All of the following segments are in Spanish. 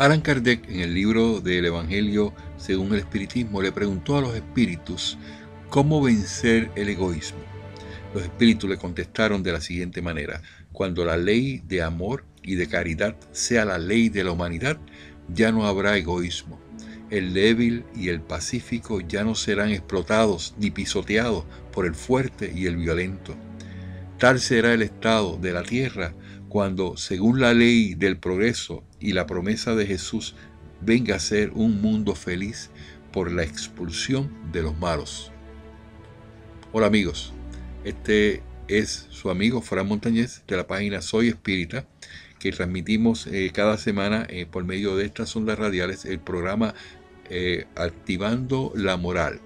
Allan Kardec, en el libro del Evangelio según el Espiritismo, le preguntó a los espíritus cómo vencer el egoísmo. Los espíritus le contestaron de la siguiente manera: cuando la ley de amor y de caridad sea la ley de la humanidad, ya no habrá egoísmo. El débil y el pacífico ya no serán explotados ni pisoteados por el fuerte y el violento. Tal será el estado de la tierra cuando, según la ley del progreso y la promesa de Jesús, venga a ser un mundo feliz por la expulsión de los malos. Hola amigos, este es su amigo Fran Montañez de la página Soy Espírita, que transmitimos cada semana por medio de estas ondas radiales el programa Activando la Moral.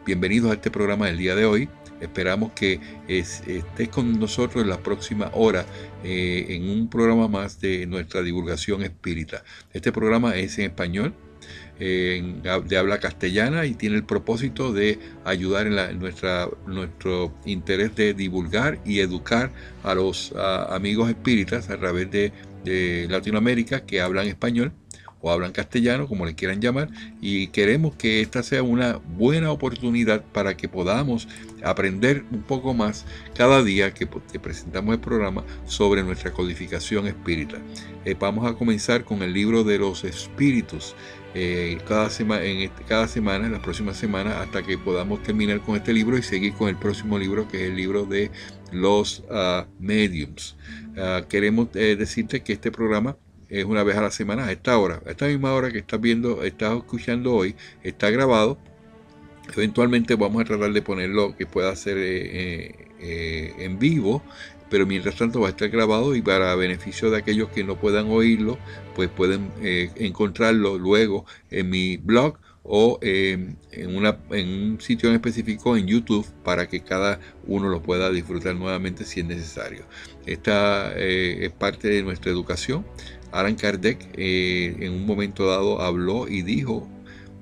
Bienvenidos a este programa del día de hoy. Esperamos que estés con nosotros en la próxima hora en un programa más de nuestra divulgación espírita. Este programa es en español, de habla castellana, y tiene el propósito de ayudar en nuestro interés de divulgar y educar a los amigos espíritas a través de Latinoamérica que hablan español o hablan castellano, como le quieran llamar, y queremos que esta sea una buena oportunidad para que podamos aprender un poco más cada día que presentamos el programa sobre nuestra codificación espírita. Vamos a comenzar con el libro de los espíritus cada semana, en las próximas semanas, hasta que podamos terminar con este libro y seguir con el próximo libro, que es el libro de los mediums. Queremos decirte que este programa es una vez a la semana, a esta hora, a esta misma hora que estás escuchando hoy, está grabado. Eventualmente vamos a tratar de ponerlo que pueda ser en vivo, pero mientras tanto va a estar grabado, y para beneficio de aquellos que no puedan oírlo, pues pueden encontrarlo luego en mi blog o en un sitio en específico en YouTube, para que cada uno lo pueda disfrutar nuevamente si es necesario. Esta es parte de nuestra educación. Allan Kardec en un momento dado habló y dijo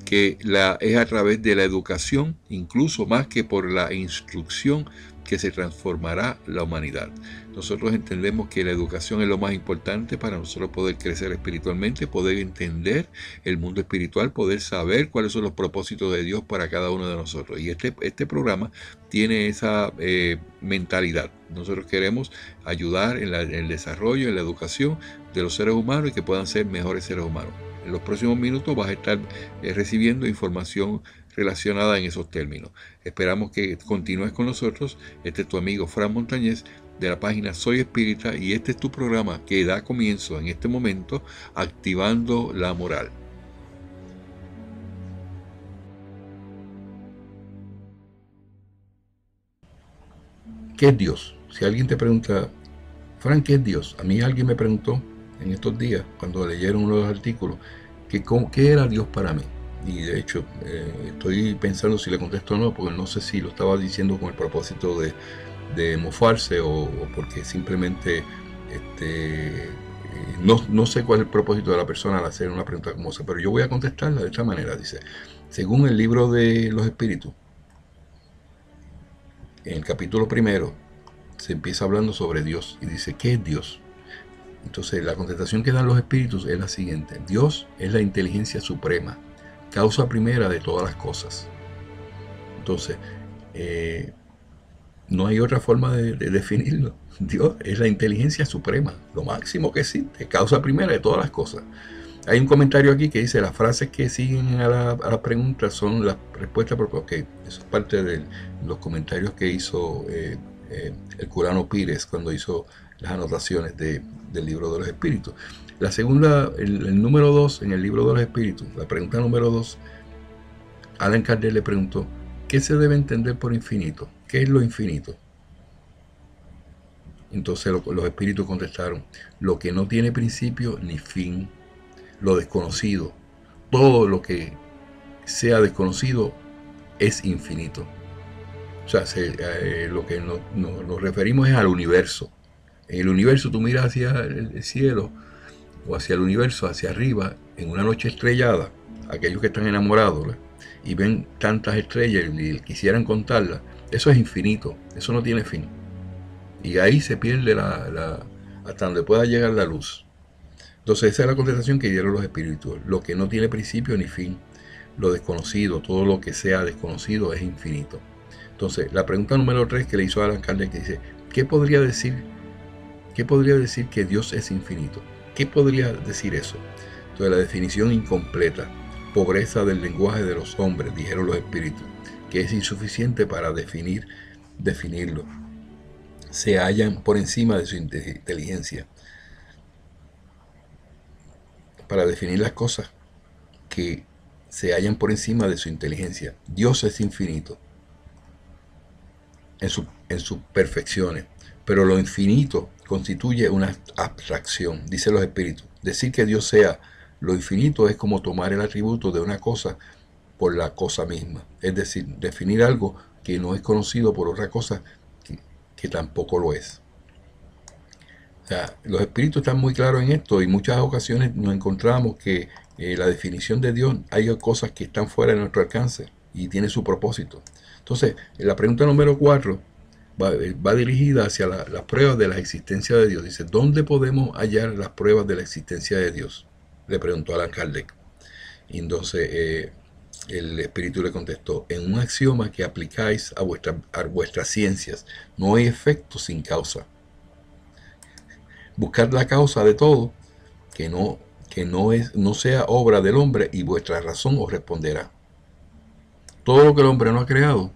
que es a través de la educación, incluso más que por la instrucción, que se transformará la humanidad. Nosotros entendemos que la educación es lo más importante para nosotros poder crecer espiritualmente, poder entender el mundo espiritual, poder saber cuáles son los propósitos de Dios para cada uno de nosotros. Y este programa tiene esa mentalidad. Nosotros queremos ayudar en el desarrollo, en la educación de los seres humanos, y que puedan ser mejores seres humanos. En los próximos minutos vas a estar recibiendo información relacionada en esos términos. Esperamos que continúes con nosotros. Este es tu amigo Fran Montañez de la página Soy Espírita, y este es tu programa que da comienzo en este momento, Activando la Moral. ¿Qué es Dios? Si alguien te pregunta, Fran, ¿qué es Dios? A mí alguien me preguntó en estos días, cuando leyeron uno de los artículos, ¿qué era Dios para mí? Y de hecho estoy pensando si le contesto o no, porque no sé si lo estaba diciendo con el propósito de mofarse o porque simplemente no sé cuál es el propósito de la persona al hacer una pregunta como esa, pero yo voy a contestarla de esta manera. Dice: según el libro de los espíritus, en el capítulo 1 se empieza hablando sobre Dios y dice, ¿qué es Dios? Entonces la contestación que dan los espíritus es la siguiente: Dios es la inteligencia suprema, causa primera de todas las cosas. Entonces, no hay otra forma de definirlo. Dios es la inteligencia suprema, lo máximo que existe, causa primera de todas las cosas. Hay un comentario aquí que dice: las frases que siguen a la pregunta son las respuestas. Ok, eso es parte de los comentarios que hizo el Curano Pires cuando hizo las anotaciones del libro de los espíritus. La segunda, el número 2 en el libro de los espíritus, la pregunta número 2, Allan Kardec le preguntó: ¿qué se debe entender por infinito? ¿Qué es lo infinito? Entonces los espíritus contestaron: lo que no tiene principio ni fin, lo desconocido. Todo lo que sea desconocido es infinito. O sea, lo que nos referimos es al universo. En el universo tú miras hacia el cielo, o hacia el universo, hacia arriba, en una noche estrellada, aquellos que están enamorados, ¿verdad?, y ven tantas estrellas y quisieran contarlas, eso es infinito, eso no tiene fin. Y ahí se pierde hasta donde pueda llegar la luz. Entonces esa es la contestación que dieron los espíritus. Lo que no tiene principio ni fin, lo desconocido, todo lo que sea desconocido es infinito. Entonces la pregunta número 3 que le hizo Allan Kardec, que dice, ¿qué podría decir que Dios es infinito? ¿Qué podría decir eso? Entonces la definición incompleta, pobreza del lenguaje de los hombres, dijeron los espíritus, que es insuficiente para definirlo. Se hallan por encima de su inteligencia. Para definir las cosas que se hallan por encima de su inteligencia. Dios es infinito en sus perfecciones, pero lo infinito constituye una abstracción, dicen los espíritus. Decir que Dios sea lo infinito es como tomar el atributo de una cosa por la cosa misma, es decir, definir algo que no es conocido por otra cosa que tampoco lo es. O sea, los espíritus están muy claros en esto y en muchas ocasiones nos encontramos que la definición de Dios, hay cosas que están fuera de nuestro alcance y tiene su propósito. Entonces, la pregunta número 4 va dirigida hacia las pruebas de la existencia de Dios. Dice, ¿dónde podemos hallar las pruebas de la existencia de Dios? Le preguntó Allan Kardec. Y entonces el espíritu le contestó, en un axioma que aplicáis a vuestras ciencias, no hay efecto sin causa. Buscad la causa de todo, que no sea obra del hombre, y vuestra razón os responderá. Todo lo que el hombre no ha creado,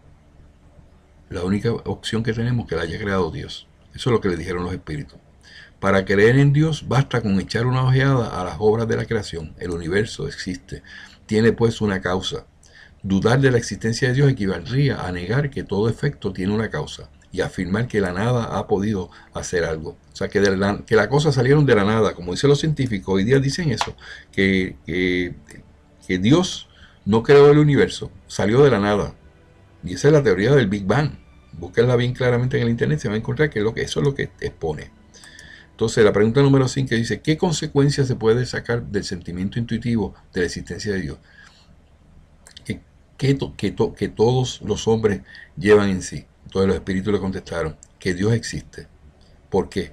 la única opción que tenemos es que la haya creado Dios. Eso es lo que le dijeron los espíritus. Para creer en Dios basta con echar una ojeada a las obras de la creación. El universo existe, tiene pues una causa. Dudar de la existencia de Dios equivaldría a negar que todo efecto tiene una causa y afirmar que la nada ha podido hacer algo. O sea, que las cosas salieron de la nada, como dicen los científicos. Hoy día dicen eso, que Dios no creó el universo, salió de la nada. Y esa es la teoría del Big Bang. Búsquenla bien claramente en el internet, se va a encontrar que eso es lo que expone. Entonces la pregunta número 5 dice, ¿qué consecuencias se puede sacar del sentimiento intuitivo de la existencia de Dios? Que todos los hombres llevan en sí. Entonces los espíritus le contestaron, que Dios existe. ¿Por qué?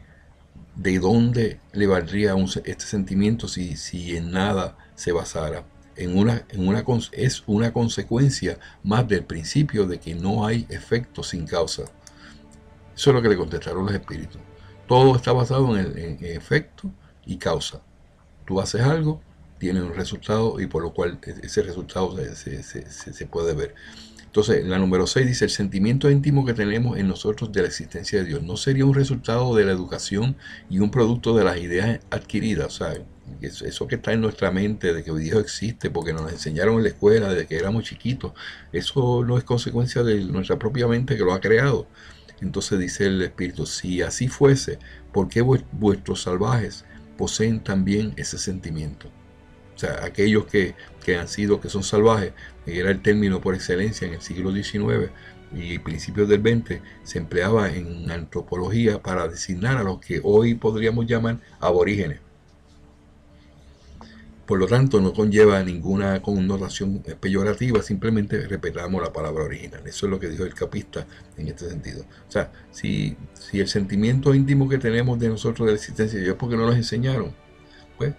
¿De dónde le valdría este sentimiento si en nada se basara? Es una consecuencia más del principio de que no hay efecto sin causa. Eso es lo que le contestaron los espíritus. Todo está basado en efecto y causa. Tú haces algo, tiene un resultado y por lo cual ese resultado se puede ver. Entonces, la número 6 dice, el sentimiento íntimo que tenemos en nosotros de la existencia de Dios no sería un resultado de la educación y un producto de las ideas adquiridas. O sea, eso que está en nuestra mente de que Dios existe porque nos enseñaron en la escuela desde que éramos chiquitos, eso no es consecuencia de nuestra propia mente que lo ha creado. Entonces dice el espíritu, si así fuese, ¿por qué vuestros salvajes poseen también ese sentimiento? O sea, aquellos que son salvajes, que era el término por excelencia en el siglo XIX y principios del XX, se empleaba en antropología para designar a los que hoy podríamos llamar aborígenes. Por lo tanto, no conlleva ninguna connotación peyorativa, simplemente respetamos la palabra original. Eso es lo que dijo el capista en este sentido. O sea, si el sentimiento íntimo que tenemos de nosotros de la existencia de Dios es porque no nos enseñaron, pues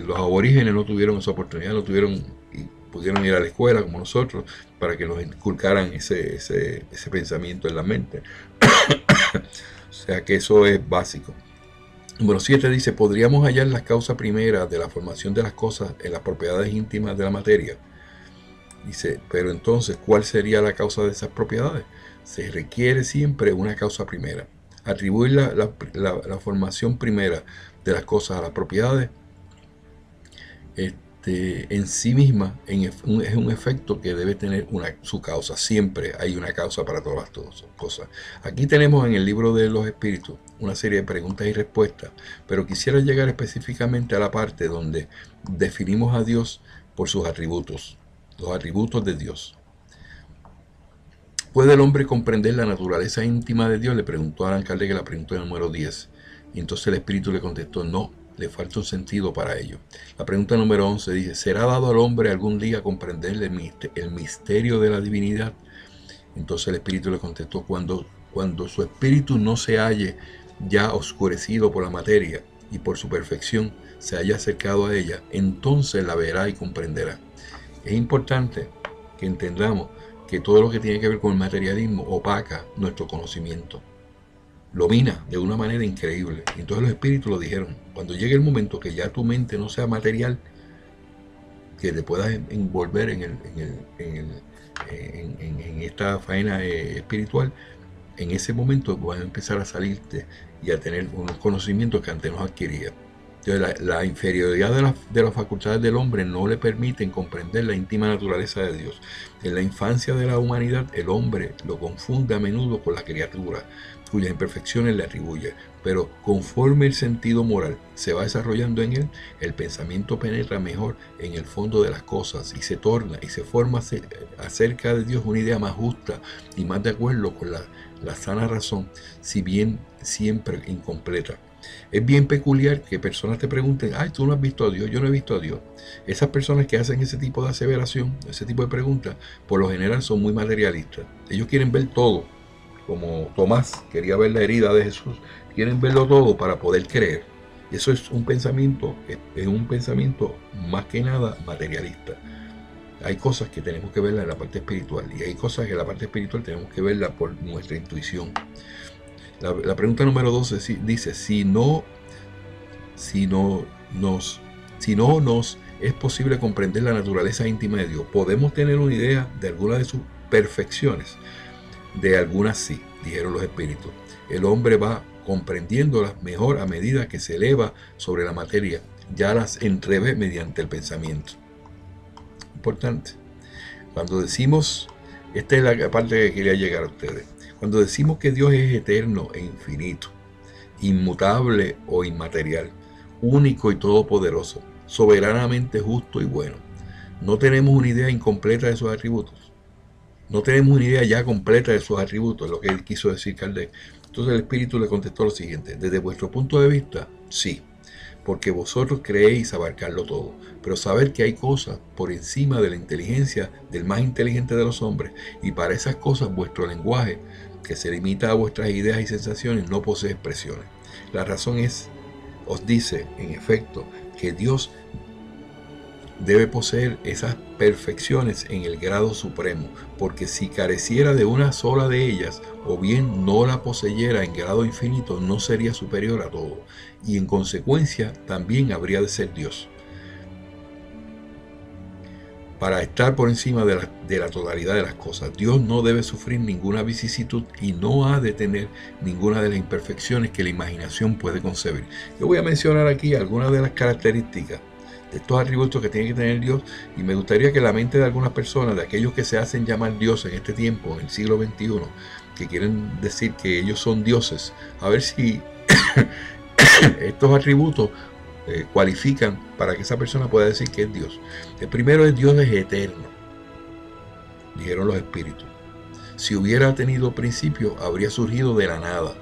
los aborígenes no tuvieron esa oportunidad, no tuvieron y pudieron ir a la escuela como nosotros para que nos inculcaran ese pensamiento en la mente. O sea que eso es básico. Número 7 dice, ¿podríamos hallar las causas primeras de la formación de las cosas en las propiedades íntimas de la materia? Dice, pero entonces, ¿cuál sería la causa de esas propiedades? Se requiere siempre una causa primera. Atribuir la formación primera de las cosas a las propiedades en sí misma es un efecto que debe tener su causa. Siempre hay una causa para todas las cosas. Aquí tenemos en el libro de los espíritus una serie de preguntas y respuestas, pero quisiera llegar específicamente a la parte donde definimos a Dios por sus atributos, los atributos de Dios. ¿Puede el hombre comprender la naturaleza íntima de Dios? Le preguntó a Allan Kardec la pregunta número 10. Y entonces el espíritu le contestó, no, le falta un sentido para ello. La pregunta número 11 dice, ¿será dado al hombre algún día comprender el misterio de la divinidad? Entonces el espíritu le contestó, cuando su espíritu no se halle ya oscurecido por la materia y por su perfección, se haya acercado a ella, entonces la verá y comprenderá. Es importante que entendamos que todo lo que tiene que ver con el materialismo opaca nuestro conocimiento, lo mina de una manera increíble. Entonces los espíritus lo dijeron: cuando llegue el momento que ya tu mente no sea material, que te puedas envolver en esta faena espiritual, en ese momento vas a empezar a salirte y a tener unos conocimientos que antes no adquirías. Entonces, la inferioridad de las facultades del hombre no le permiten comprender la íntima naturaleza de Dios. En la infancia de la humanidad, el hombre lo confunde a menudo con la criatura, cuyas imperfecciones le atribuye. Pero conforme el sentido moral se va desarrollando en él, el pensamiento penetra mejor en el fondo de las cosas y se torna y se forma acerca de Dios una idea más justa y más de acuerdo con la sana razón, si bien siempre incompleta. Es bien peculiar que personas te pregunten: ay, tú no has visto a Dios, yo no he visto a Dios. Esas personas que hacen ese tipo de aseveración, ese tipo de preguntas, por lo general son muy materialistas. Ellos quieren ver todo, como Tomás quería ver la herida de Jesús. Quieren verlo todo para poder creer. Y eso es un pensamiento más que nada materialista. Hay cosas que tenemos que verlas en la parte espiritual, y hay cosas que en la parte espiritual tenemos que verlas por nuestra intuición. La pregunta número 12 dice: si no nos es posible comprender la naturaleza íntima de Dios, ¿podemos tener una idea de alguna de sus perfecciones? De algunas sí, dijeron los espíritus. El hombre va comprendiéndolas mejor a medida que se eleva sobre la materia, ya las entrevé mediante el pensamiento. Importante. Cuando decimos, esta es la parte que quería llegar a ustedes, cuando decimos que Dios es eterno e infinito, inmutable o inmaterial, único y todopoderoso, soberanamente justo y bueno, no tenemos una idea incompleta de sus atributos. No tenemos una idea ya completa de sus atributos, lo que él quiso decir Kardec. Entonces el espíritu le contestó lo siguiente: desde vuestro punto de vista, sí, porque vosotros creéis abarcarlo todo, pero saber que hay cosas por encima de la inteligencia del más inteligente de los hombres, y para esas cosas vuestro lenguaje, que se limita a vuestras ideas y sensaciones, no posee expresiones. La razón os dice, en efecto, que Dios debe poseer esas perfecciones en el grado supremo, porque si careciera de una sola de ellas, o bien no la poseyera en grado infinito, no sería superior a todo, y en consecuencia también habría de ser Dios, para estar por encima de la totalidad de las cosas. Dios no debe sufrir ninguna vicisitud y no ha de tener ninguna de las imperfecciones que la imaginación puede concebir. Yo voy a mencionar aquí algunas de las características de estos atributos que tiene que tener Dios, y me gustaría que la mente de algunas personas, de aquellos que se hacen llamar dioses en este tiempo, en el siglo XXI, que quieren decir que ellos son dioses, a ver si estos atributos cualifican para que esa persona pueda decir que es Dios. El primero es: Dios es eterno, dijeron los espíritus. Si hubiera tenido principio, habría surgido de la nada,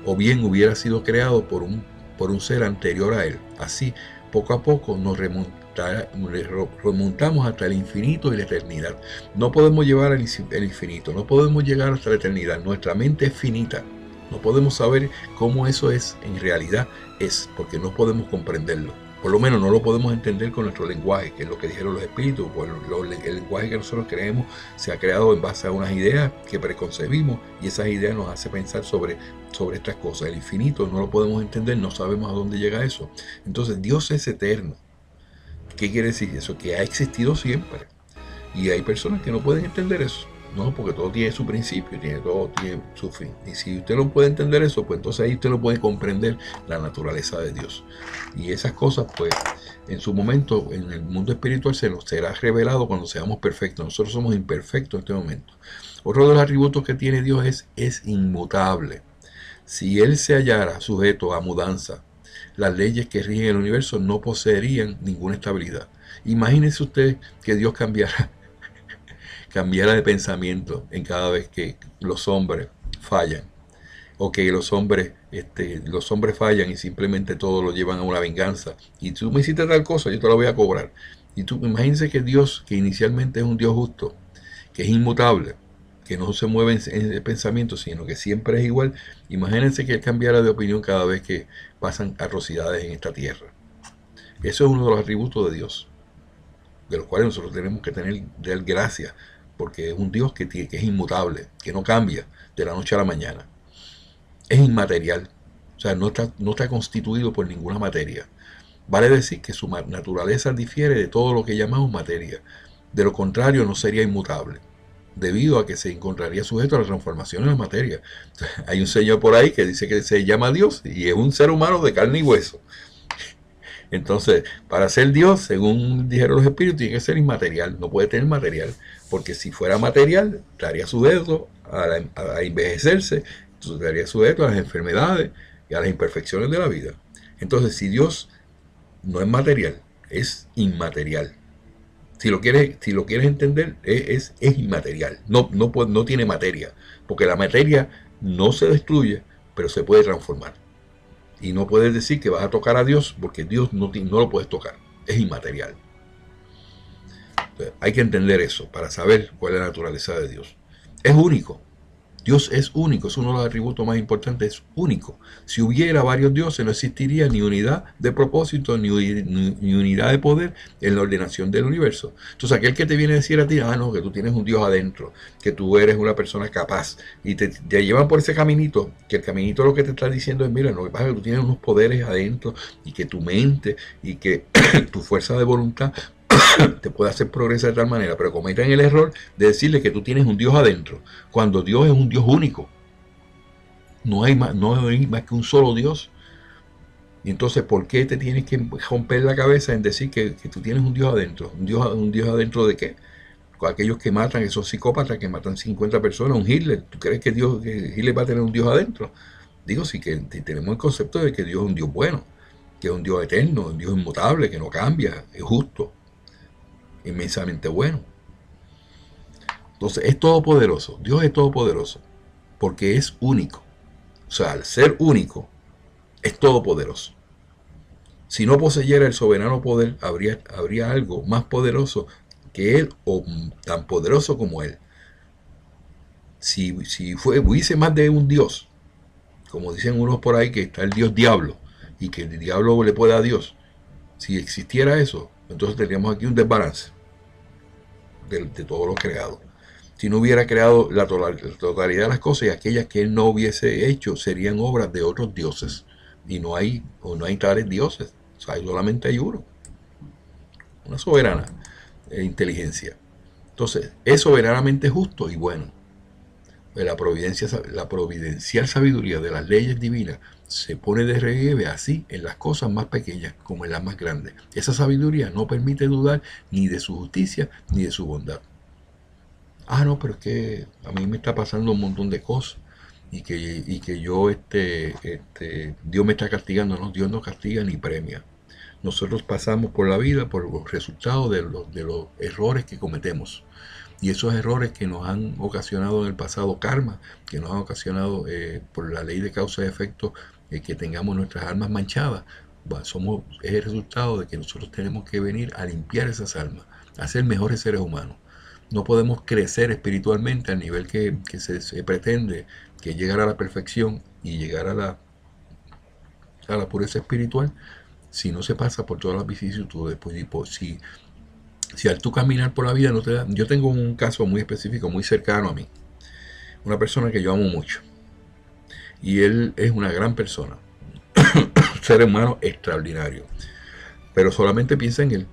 o bien hubiera sido creado por un ser anterior a él. Así, poco a poco nos remontamos hasta el infinito y la eternidad. No podemos llevar el infinito, no podemos llegar hasta la eternidad. Nuestra mente es finita. No podemos saber cómo eso es en realidad, porque no podemos comprenderlo. Por lo menos no lo podemos entender con nuestro lenguaje, que es lo que dijeron los espíritus. El lenguaje que nosotros creemos se ha creado en base a unas ideas que preconcebimos, y esas ideas nos hacen pensar sobre estas cosas. El infinito no lo podemos entender, no sabemos a dónde llega eso. Entonces Dios es eterno. ¿Qué quiere decir eso? Que ha existido siempre. Y hay personas que no pueden entender eso. No, porque todo tiene su principio, todo tiene su fin. Y si usted no puede entender eso, pues entonces ahí usted no puede comprender la naturaleza de Dios. Y esas cosas, pues, en su momento, en el mundo espiritual se nos será revelado cuando seamos perfectos. Nosotros somos imperfectos en este momento. Otro de los atributos que tiene Dios es inmutable. Si Él se hallara sujeto a mudanza, las leyes que rigen el universo no poseerían ninguna estabilidad. Imagínese usted que Dios cambiara de pensamiento en cada vez que los hombres fallan, o que los hombres fallan y simplemente todo lo llevan a una venganza. Y tú me hiciste tal cosa, yo te la voy a cobrar. Y tú imagínense que Dios, que inicialmente es un Dios justo, que es inmutable, que no se mueve en el pensamiento, sino que siempre es igual. Imagínense que Él cambiara de opinión cada vez que pasan atrocidades en esta tierra. Eso es uno de los atributos de Dios, de los cuales nosotros tenemos que dar gracias, porque es un Dios que es inmutable, que no cambia de la noche a la mañana. Es inmaterial, o sea, no está constituido por ninguna materia. Vale decir que su naturaleza difiere de todo lo que llamamos materia. De lo contrario, no sería inmutable, debido a que se encontraría sujeto a la transformación en la materia. Hay un señor por ahí que dice que se llama Dios y es un ser humano de carne y hueso. Entonces, para ser Dios, según dijeron los espíritus, tiene que ser inmaterial, no puede tener material, porque si fuera material, estaría sujeto a envejecerse, estaría sujeto a las enfermedades y a las imperfecciones de la vida. Entonces, si Dios no es material, es inmaterial. Si lo quieres entender, es inmaterial, no tiene materia, porque la materia no se destruye, pero se puede transformar. Y no puedes decir que vas a tocar a Dios, porque Dios no lo puedes tocar, es inmaterial. Entonces, hay que entender eso para saber cuál es la naturaleza de Dios. Es único. Dios es único, es uno de los atributos más importantes, es único. Si hubiera varios dioses, no existiría ni unidad de propósito, ni unidad de poder en la ordenación del universo. Entonces, aquel que te viene a decir a ti, no, que tú tienes un Dios adentro, que tú eres una persona capaz, y te llevan por ese caminito, que el caminito lo que te está diciendo es, mira, lo que pasa es que tú tienes unos poderes adentro, y que tu mente, y que tu fuerza de voluntad te puede hacer progresar de tal manera, pero cometen el error de decirle que tú tienes un Dios adentro, cuando Dios es un Dios único. No hay más que un solo Dios. Y entonces, ¿por qué te tienes que romper la cabeza en decir que tú tienes un Dios adentro? ¿Un Dios adentro de qué? Aquellos que matan, esos psicópatas que matan 50 personas, un Hitler. ¿Tú crees que Hitler va a tener un Dios adentro? Digo, sí que tenemos el concepto de que Dios es un Dios bueno, que es un Dios eterno, un Dios inmutable, que no cambia, es justo, inmensamente bueno. Entonces es todopoderoso. Dios es todopoderoso porque es único. O sea, al ser único, es todopoderoso. Si no poseyera el soberano poder, habría algo más poderoso que él o tan poderoso como él. Si hubiese más de un Dios, como dicen unos por ahí que está el Dios diablo y que el diablo le puede a Dios, si existiera eso, entonces tendríamos aquí un desbalance de todo lo creado. Si no hubiera creado la totalidad de las cosas, y aquellas que él no hubiese hecho serían obras de otros dioses. Y no hay tales dioses. O sea, solamente hay uno. Una soberana inteligencia. Entonces, es soberanamente justo y bueno. La providencial sabiduría de las leyes divinas se pone de relieve así en las cosas más pequeñas como en las más grandes. Esa sabiduría no permite dudar ni de su justicia ni de su bondad. No, pero es que a mí me está pasando un montón de cosas y que yo, Dios me está castigando. No, Dios no castiga ni premia. Nosotros pasamos por la vida por los resultados de los errores que cometemos. Y esos errores que nos han ocasionado en el pasado karma, que nos han ocasionado por la ley de causa y efecto, que tengamos nuestras almas manchadas, es el resultado de que nosotros tenemos que venir a limpiar esas almas, a ser mejores seres humanos. No podemos crecer espiritualmente al nivel que se pretende, que llegar a la perfección y llegar a la pureza espiritual, si no se pasa por todas las vicisitudes. Si al tú caminar por la vida no te da... Yo tengo un caso muy específico, muy cercano a mí. Una persona que yo amo mucho. Y él es una gran persona. Un ser humano extraordinario. Pero solamente piensa en él.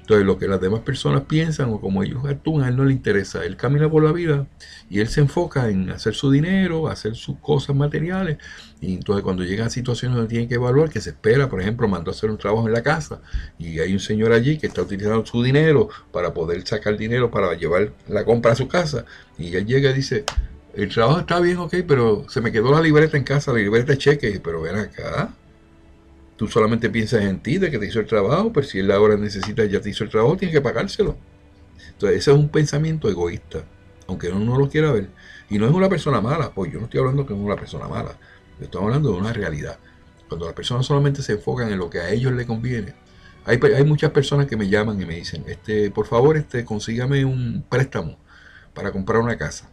Entonces, lo que las demás personas piensan o como ellos actúan, a él no le interesa. Él camina por la vida y él se enfoca en hacer su dinero, hacer sus cosas materiales. Y entonces, cuando llegan a situaciones donde tienen que evaluar, que se espera, por ejemplo, mandó a hacer un trabajo en la casa y hay un señor allí que está utilizando su dinero para poder sacar dinero para llevar la compra a su casa. Y él llega y dice: el trabajo está bien, ok, pero se me quedó la libreta en casa, la libreta de cheque. Pero ven acá. Tú solamente piensas en ti, de que te hizo el trabajo, pero si él ahora necesita, ya te hizo el trabajo, tienes que pagárselo. Entonces, ese es un pensamiento egoísta, aunque uno no lo quiera ver. Y no es una persona mala, pues yo no estoy hablando que es una persona mala. Yo estoy hablando de una realidad. Cuando las personas solamente se enfocan en lo que a ellos les conviene. Hay muchas personas que me llaman y me dicen, por favor, consígame un préstamo para comprar una casa.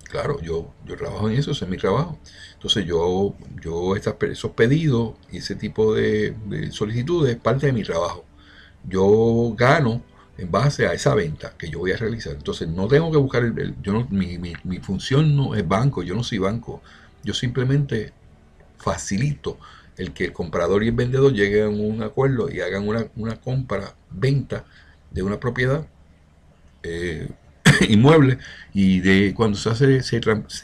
Claro, yo trabajo en eso, ese es mi trabajo. Entonces esos pedidos y ese tipo de solicitudes es parte de mi trabajo. Yo gano en base a esa venta que yo voy a realizar. Entonces no tengo que buscar yo no, mi función no es banco, yo no soy banco. Yo simplemente facilito el que el comprador y el vendedor lleguen a un acuerdo y hagan una compra-venta de una propiedad eh, inmueble, y de cuando se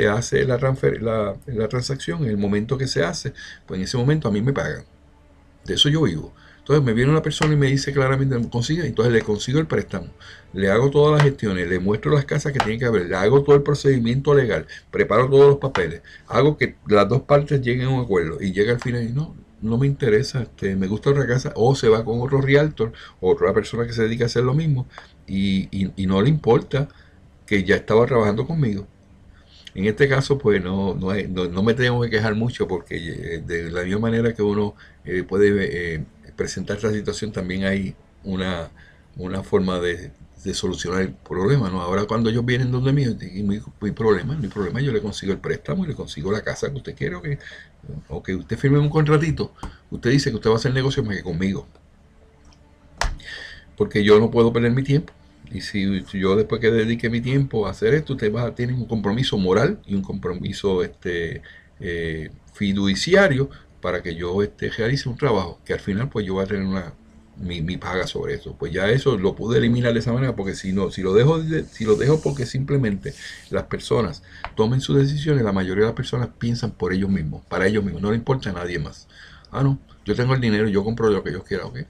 hace la transacción, en el momento que se hace, pues en ese momento a mí me pagan. De eso yo vivo. Entonces me viene una persona y me dice claramente, me consigue, entonces le consigo el préstamo, le hago todas las gestiones, le muestro las casas que tiene que haber, le hago todo el procedimiento legal, preparo todos los papeles, hago que las dos partes lleguen a un acuerdo y llega al final y no me interesa, me gusta otra casa, o se va con otro realtor, otra persona que se dedica a hacer lo mismo, y no le importa que ya estaba trabajando conmigo. En este caso, pues no me tengo que quejar mucho, porque de la misma manera que uno puede presentar esta situación, también hay una, una forma de solucionar el problema, ¿no? Ahora cuando ellos vienen donde mí, y mi problema, yo le consigo el préstamo y le consigo la casa que usted quiere, o que usted firme un contratito. Usted dice que usted va a hacer negocio más que conmigo, porque yo no puedo perder mi tiempo. Y si yo después que dedique mi tiempo a hacer esto, usted va a tener un compromiso moral y un compromiso fiduciario para que yo realice un trabajo, que al final pues yo voy a tener mi paga sobre eso. Pues ya eso lo pude eliminar de esa manera, porque si lo dejo porque simplemente las personas tomen sus decisiones, la mayoría de las personas piensan por ellos mismos, para ellos mismos, no le importa a nadie más. Ah, no, yo tengo el dinero, yo compro lo que yo quiera, ¿ok?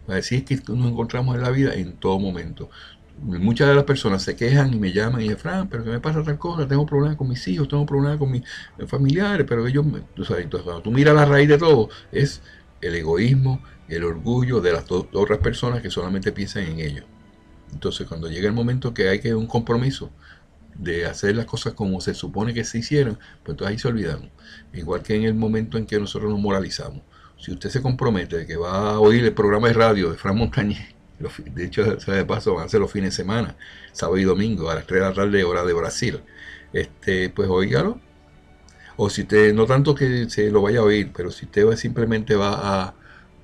Así es que nos encontramos en la vida en todo momento. Muchas de las personas se quejan y me llaman y dicen, Fran, pero ¿qué me pasa tal cosa? Tengo problemas con mis hijos, tengo problemas con mis familiares, pero tú sabes, entonces cuando tú miras la raíz de todo, es el egoísmo, el orgullo de las otras personas que solamente piensan en ellos. Entonces cuando llega el momento que hay que un compromiso de hacer las cosas como se supone que se hicieron, pues entonces ahí se olvidaron. Igual que en el momento en que nosotros nos moralizamos. Si usted se compromete de que va a oír el programa de radio de Fran Montañez, de hecho, de paso, van a ser los fines de semana, sábado y domingo, a las 3 de la tarde, hora de Brasil, pues oígalo. O si usted, no tanto que se lo vaya a oír, pero si usted simplemente va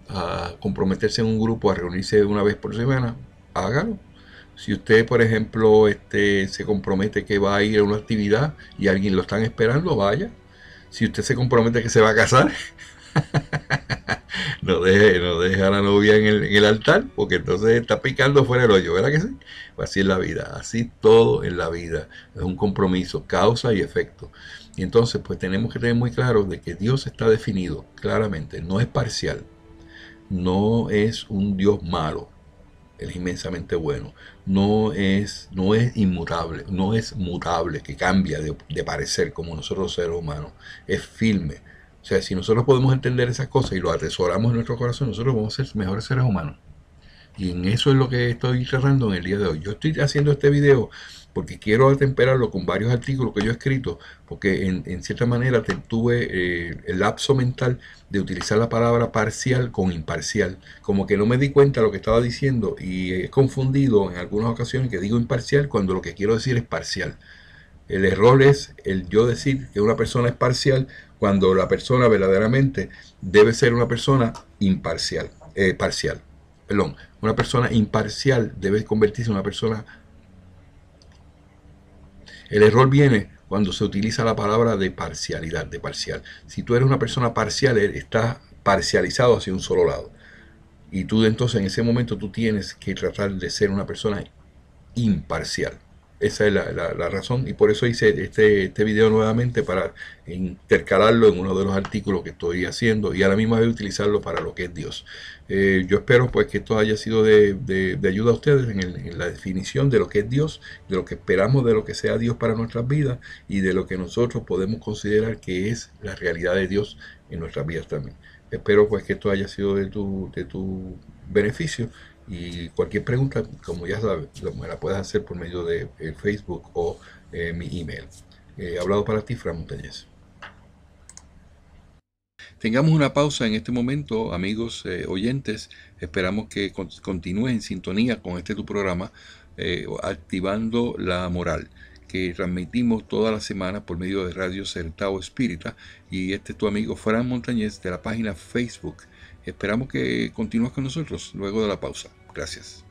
a comprometerse en un grupo, a reunirse una vez por semana, hágalo. Si usted, por ejemplo, se compromete que va a ir a una actividad y alguien lo están esperando, vaya. Si usted se compromete que se va a casar, no deje a la novia en el altar, porque entonces está picando fuera el hoyo, ¿verdad que sí? Pues así es la vida, así todo en la vida. Es un compromiso, causa y efecto. Y entonces, pues tenemos que tener muy claro de que Dios está definido claramente, no es parcial, no es un Dios malo, él es inmensamente bueno. No es inmutable, no es mutable, que cambia de parecer como nosotros los seres humanos. Es firme. O sea, si nosotros podemos entender esas cosas y lo atesoramos en nuestro corazón, nosotros vamos a ser mejores seres humanos. Y en eso es lo que estoy tratando en el día de hoy. Yo estoy haciendo este video porque quiero atemperarlo con varios artículos que yo he escrito, porque en cierta manera tuve el lapso mental de utilizar la palabra parcial con imparcial. Como que no me di cuenta de lo que estaba diciendo y he confundido en algunas ocasiones que digo imparcial cuando lo que quiero decir es parcial. El error es el yo decir que una persona es parcial cuando la persona verdaderamente debe ser una persona imparcial, parcial. Perdón, una persona imparcial debe convertirse en una persona. El error viene cuando se utiliza la palabra de parcialidad, de parcial. Si tú eres una persona parcial, estás parcializado hacia un solo lado. Y tú entonces en ese momento tú tienes que tratar de ser una persona imparcial. Esa es la razón, y por eso hice este video nuevamente, para intercalarlo en uno de los artículos que estoy haciendo y a la misma vez utilizarlo para lo que es Dios. Yo espero pues que esto haya sido de ayuda a ustedes en la definición de lo que es Dios, de lo que esperamos de lo que sea Dios para nuestras vidas y de lo que nosotros podemos considerar que es la realidad de Dios en nuestras vidas también. Espero pues que esto haya sido de tu beneficio. Y cualquier pregunta, como ya sabes, me la puedes hacer por medio de Facebook o mi email. He hablado para ti, Fran Montañez. Tengamos una pausa en este momento, amigos oyentes. Esperamos que continúes en sintonía con tu programa, Activando la Moral. que transmitimos toda la semana por medio de Radio Certao Espírita, y este es tu amigo Fran Montañez de la página Facebook. Esperamos que continúes con nosotros luego de la pausa. Gracias.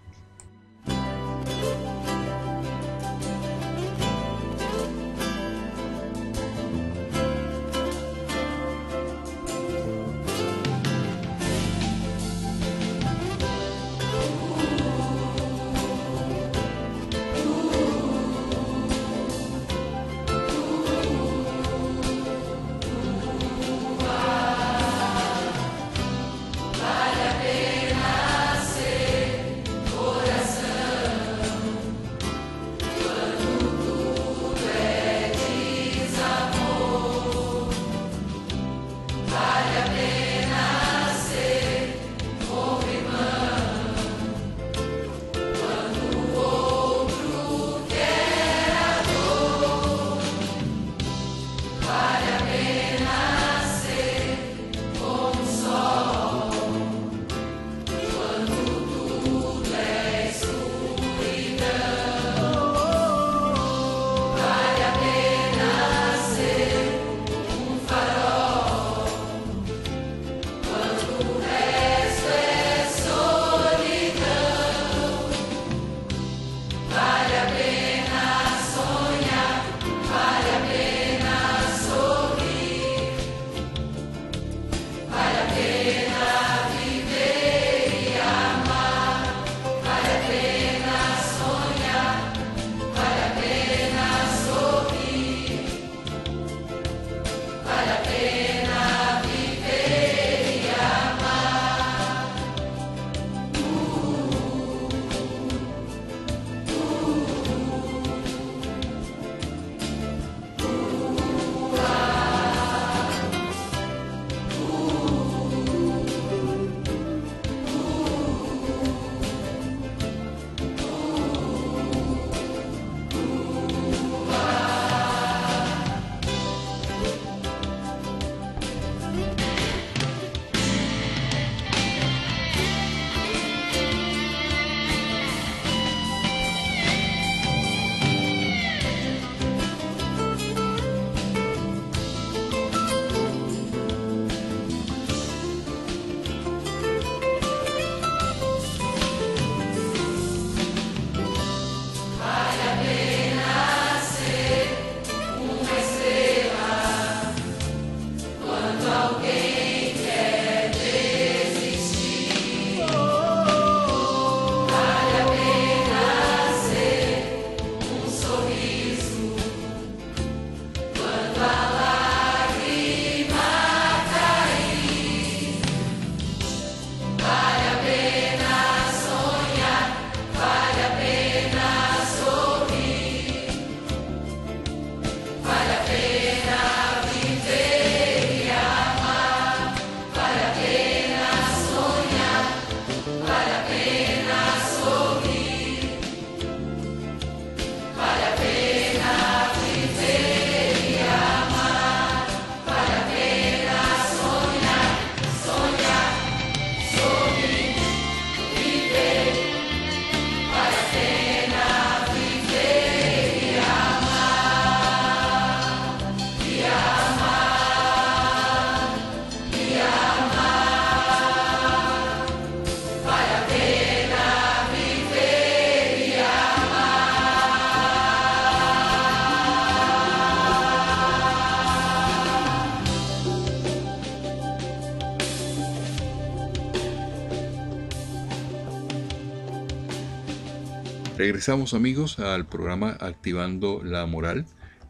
Regresamos, amigos, al programa Activando la Moral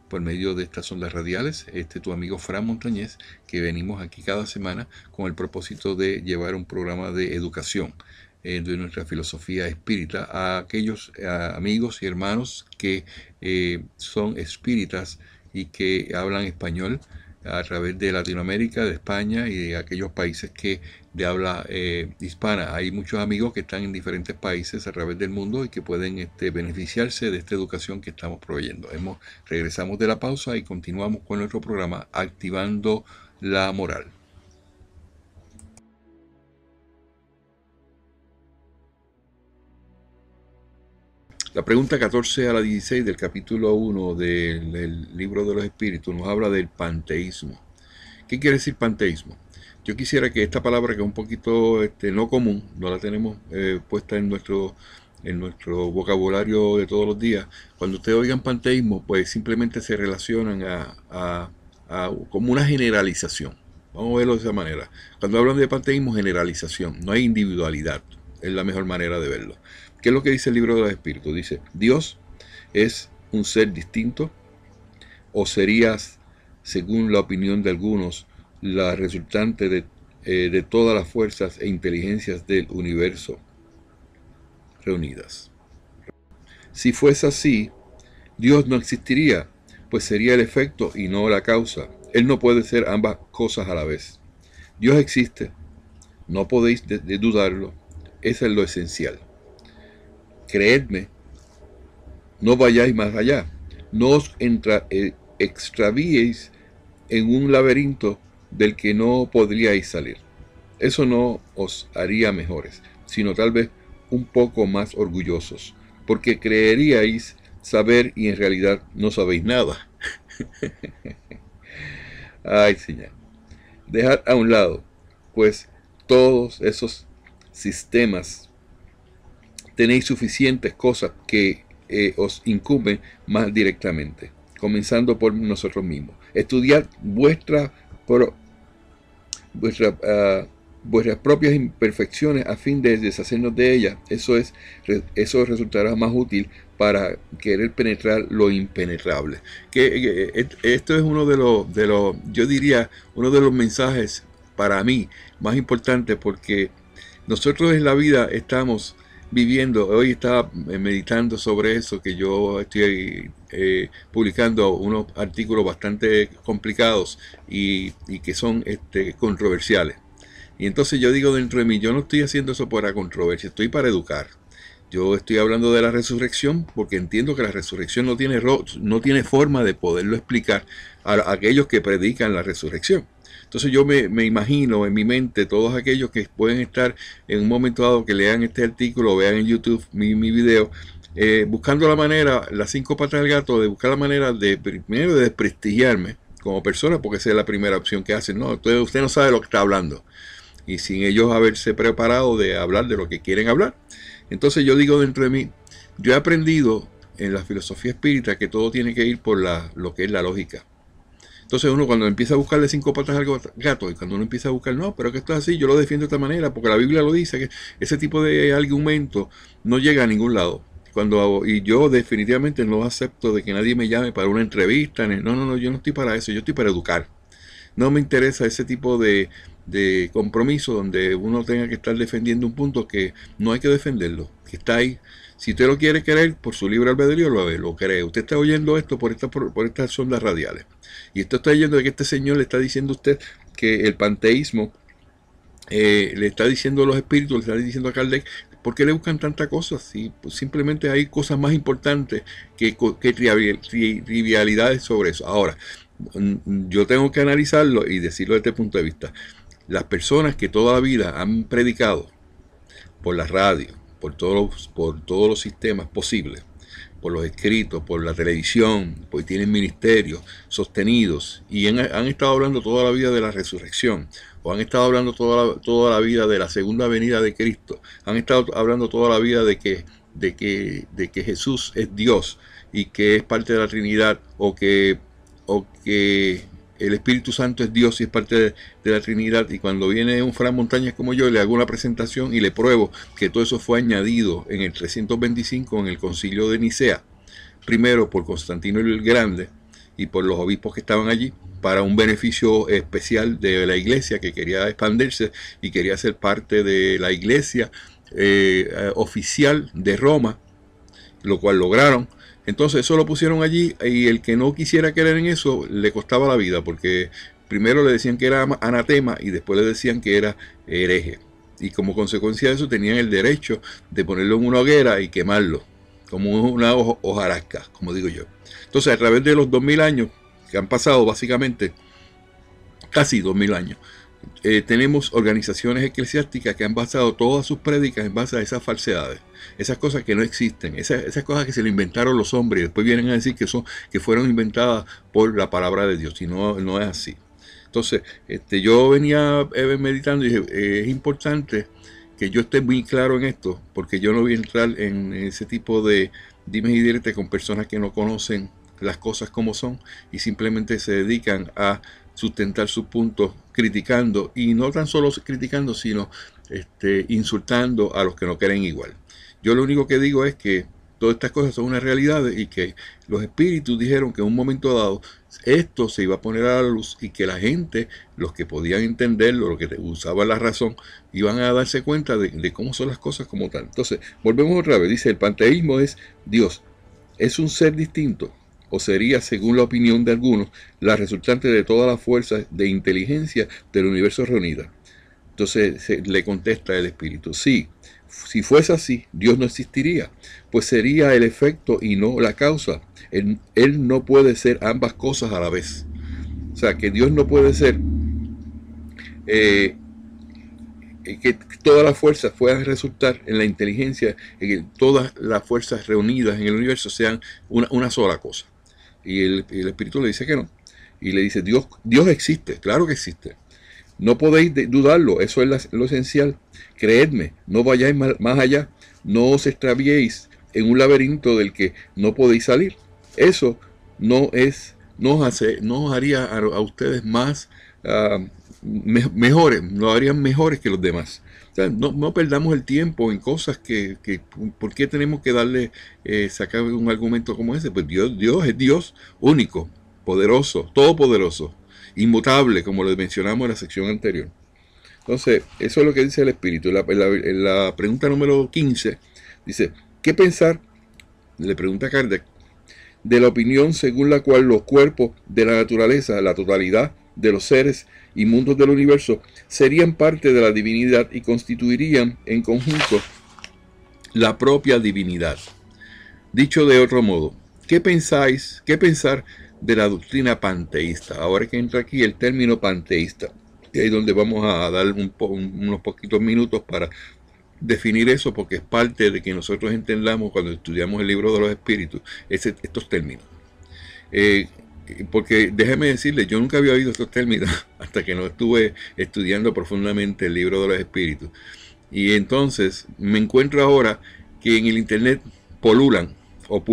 por medio de estas ondas radiales. Tu amigo Fran Montañez, que venimos aquí cada semana con el propósito de llevar un programa de educación de nuestra filosofía espírita a aquellos amigos y hermanos que son espíritas y que hablan español a través de Latinoamérica, de España y de aquellos países que de habla hispana. Hay muchos amigos que están en diferentes países a través del mundo y que pueden beneficiarse de esta educación que estamos proveyendo. Regresamos de la pausa y continuamos con nuestro programa Activando la Moral. La pregunta 14 a la 16 del capítulo 1 del libro de los espíritus nos habla del panteísmo. ¿Qué quiere decir panteísmo? Yo quisiera que esta palabra, que es un poquito no común, no la tenemos puesta en nuestro vocabulario de todos los días, cuando ustedes oigan panteísmo, pues simplemente se relacionan como una generalización. Vamos a verlo de esa manera. Cuando hablan de panteísmo, generalización, no hay individualidad, es la mejor manera de verlo. ¿Qué es lo que dice el libro de los espíritus? Dice, Dios es un ser distinto, o serías, según la opinión de algunos, la resultante de todas las fuerzas e inteligencias del universo reunidas. Si fuese así, Dios no existiría, pues sería el efecto y no la causa. Él no puede ser ambas cosas a la vez. Dios existe, no podéis dudarlo, eso es lo esencial. Creedme, no vayáis más allá, no os extraviéis en un laberinto del que no podríais salir. Eso no os haría mejores, sino tal vez un poco más orgullosos, porque creeríais saber y en realidad no sabéis nada. Ay, Señor. Dejad a un lado, pues, todos esos sistemas. Tenéis suficientes cosas que os incumben más directamente, comenzando por nosotros mismos. Estudiad vuestras propias imperfecciones a fin de deshacernos de ellas. Eso resultará más útil para querer penetrar lo impenetrable. Esto es uno de los, yo diría, uno de los mensajes para mí más importantes, porque nosotros en la vida estamos viviendo. Hoy estaba meditando sobre eso, que yo estoy publicando unos artículos bastante complicados y que son controversiales. Y entonces yo digo dentro de mí, yo no estoy haciendo eso para controversia, estoy para educar. Yo estoy hablando de la resurrección porque entiendo que la resurrección no tiene forma de poderlo explicar a aquellos que predican la resurrección. Entonces yo me imagino en mi mente todos aquellos que pueden estar en un momento dado que lean este artículo, vean en YouTube mi video, buscando la manera, las 5 patas del gato, de buscar la manera de primero de desprestigiarme como persona, porque esa es la primera opción que hacen. No, entonces usted no sabe lo que está hablando. Y sin ellos haberse preparado de hablar de lo que quieren hablar. Entonces yo digo dentro de mí, yo he aprendido en la filosofía espírita que todo tiene que ir por lo que es la lógica. Entonces uno cuando empieza a buscarle 5 patas al gato, y cuando uno empieza a buscar, no, pero que esto es así, yo lo defiendo de esta manera, porque la Biblia lo dice, que ese tipo de argumento no llega a ningún lado. Y yo definitivamente no acepto de que nadie me llame para una entrevista. No, yo no estoy para eso, yo estoy para educar. No me interesa ese tipo de compromiso donde uno tenga que estar defendiendo un punto que no hay que defenderlo, que está ahí. Si usted lo quiere creer por su libre albedrío, lo cree. Usted está oyendo esto por estas ondas radiales. Y esto está yendo de que este señor le está diciendo a usted que el panteísmo, le está diciendo a los espíritus, le está diciendo a Kardec, ¿por qué le buscan tantas cosas? Si pues, simplemente hay cosas más importantes que trivialidades sobre eso. Ahora, yo tengo que analizarlo y decirlo desde este punto de vista. Las personas que toda la vida han predicado por la radio, por todos los sistemas posibles, por los escritos, por la televisión, pues tienen ministerios sostenidos y han estado hablando toda la vida de la resurrección, o han estado hablando toda la vida de la segunda venida de Cristo, han estado hablando toda la vida de que Jesús es Dios y que es parte de la Trinidad, o que el Espíritu Santo es Dios y es parte de la Trinidad, y cuando viene un Fran Montañas como yo, le hago una presentación y le pruebo que todo eso fue añadido en el 325 en el concilio de Nicea, primero por Constantino el Grande y por los obispos que estaban allí, para un beneficio especial de la iglesia que quería expandirse y quería ser parte de la iglesia oficial de Roma, lo cual lograron. Entonces eso lo pusieron allí, y el que no quisiera creer en eso le costaba la vida, porque primero le decían que era anatema y después le decían que era hereje. Y como consecuencia de eso tenían el derecho de ponerlo en una hoguera y quemarlo, como una hojarasca, como digo yo. Entonces a través de los 2000 años que han pasado, básicamente casi 2000 años, tenemos organizaciones eclesiásticas que han basado todas sus prédicas en base a esas falsedades, esas cosas que no existen, esas cosas que se le inventaron los hombres y después vienen a decir que fueron inventadas por la palabra de Dios, y no es así. Entonces, yo venía meditando y dije, es importante que yo esté muy claro en esto, porque yo no voy a entrar en ese tipo de dimes y diretes con personas que no conocen las cosas como son y simplemente se dedican a sustentar sus puntos criticando, y no tan solo criticando, sino insultando a los que no creen igual. Yo lo único que digo es que todas estas cosas son unas realidades y que los espíritus dijeron que en un momento dado esto se iba a poner a la luz y que la gente, los que podían entenderlo, los que usaban la razón, iban a darse cuenta de cómo son las cosas como tal. Entonces, volvemos otra vez. Dice, el panteísmo es Dios. ¿Es un ser distinto? ¿O sería, según la opinión de algunos, la resultante de todas las fuerzas de inteligencia del universo reunidas? Entonces le contesta el espíritu, sí, si fuese así, Dios no existiría, pues sería el efecto y no la causa. Él no puede ser ambas cosas a la vez. O sea, que Dios no puede ser que todas las fuerzas puedan resultar en la inteligencia, en que todas las fuerzas reunidas en el universo sean una sola cosa. Y el espíritu le dice que no. Y le dice, Dios existe, claro que existe. No podéis dudarlo, eso es lo esencial. Creedme, no vayáis más allá, no os extraviéis en un laberinto del que no podéis salir. Eso no os haría a ustedes más mejores, lo harían mejores que los demás. O sea, no perdamos el tiempo en cosas ¿por qué tenemos que sacar un argumento como ese? Pues Dios es Dios único, poderoso, todopoderoso, inmutable, como lo mencionamos en la sección anterior. Entonces, eso es lo que dice el espíritu. La pregunta número 15 dice, ¿qué pensar? Le pregunta Kardec, de la opinión según la cual los cuerpos de la naturaleza, la totalidad de los seres y mundos del universo, serían parte de la divinidad y constituirían en conjunto la propia divinidad. Dicho de otro modo, ¿qué pensar de la doctrina panteísta? Ahora que entra aquí el término panteísta, y ahí es donde vamos a dar unos poquitos minutos para definir eso, porque es parte de que nosotros entendamos cuando estudiamos el libro de los espíritus estos términos. Porque déjeme decirle, yo nunca había oído estos términos hasta que no estuve estudiando profundamente el libro de los espíritus. Y entonces me encuentro ahora que en el internet pululan, o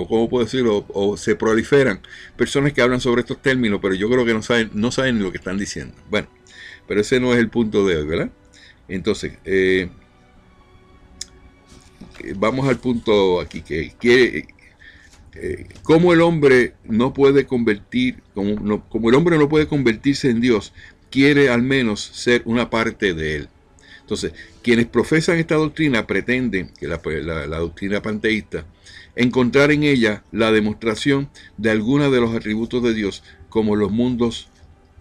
como puedo decirlo, o se proliferan personas que hablan sobre estos términos, pero yo creo que no saben lo que están diciendo. Bueno, pero ese no es el punto de hoy, ¿verdad? Entonces, vamos al punto aquí, como el hombre no puede como el hombre no puede convertirse en Dios, quiere al menos ser una parte de él. Entonces, quienes profesan esta doctrina pretenden, que la doctrina panteísta, encontrar en ella la demostración de algunos de los atributos de Dios, como los mundos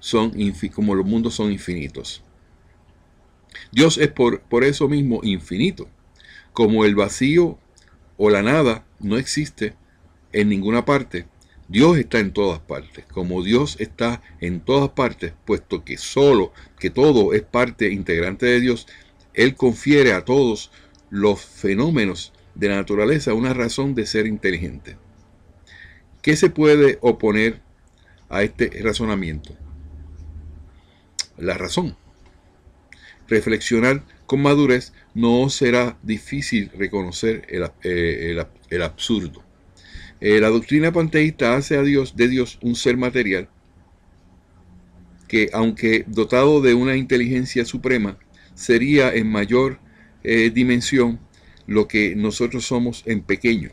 son infinitos. Dios es por eso mismo infinito. Como el vacío o la nada no existe en ninguna parte, Dios está en todas partes. Como Dios está en todas partes, puesto que todo es parte integrante de Dios, Él confiere a todos los fenómenos de la naturaleza una razón de ser inteligente. ¿Qué se puede oponer a este razonamiento? La razón. Reflexionar con madurez no será difícil reconocer el absurdo. La doctrina panteísta hace de Dios un ser material que, aunque dotado de una inteligencia suprema, sería en mayor dimensión lo que nosotros somos en pequeño.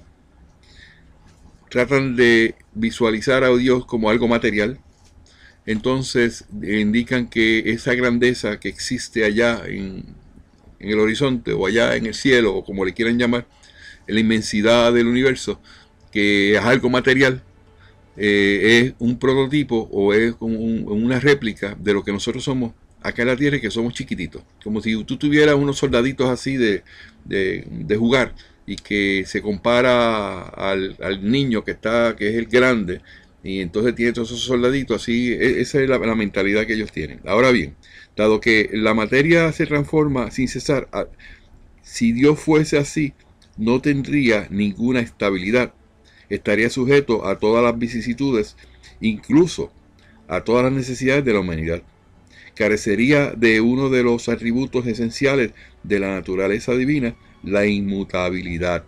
Tratan de visualizar a Dios como algo material. Entonces indican que esa grandeza que existe allá en el horizonte o allá en el cielo, o como le quieran llamar, en la inmensidad del universo, que es algo material, es un prototipo o es una réplica de lo que nosotros somos acá en la Tierra, y que somos chiquititos, como si tú tuvieras unos soldaditos así de jugar, y que se compara al niño que es el grande, Y entonces tiene todos esos soldaditos, así, esa es la mentalidad que ellos tienen. Ahora bien, dado que la materia se transforma sin cesar, si Dios fuese así, no tendría ninguna estabilidad. Estaría sujeto a todas las vicisitudes, incluso a todas las necesidades de la humanidad. Carecería de uno de los atributos esenciales de la naturaleza divina, la inmutabilidad,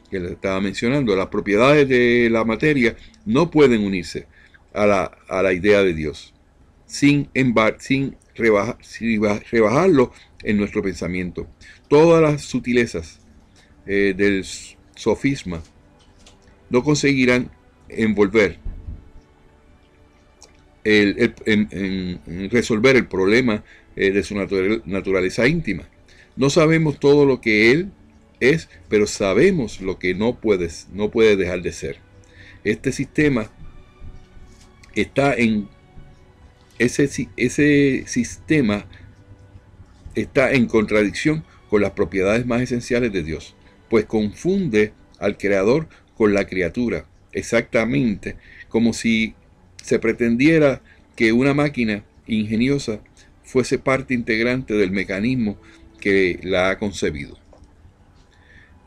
que le estaba mencionando. Las propiedades de la materia no pueden unirse a la idea de Dios, sin rebajarlo en nuestro pensamiento. Todas las sutilezas del sofisma no conseguirán envolver en resolver el problema de su naturaleza íntima. No sabemos todo lo que Él es, pero sabemos lo que no puede dejar de ser. Este sistema está en ese sistema está en contradicción con las propiedades más esenciales de Dios, pues confunde al Creador con la criatura, exactamente como si se pretendiera que una máquina ingeniosa fuese parte integrante del mecanismo que la ha concebido.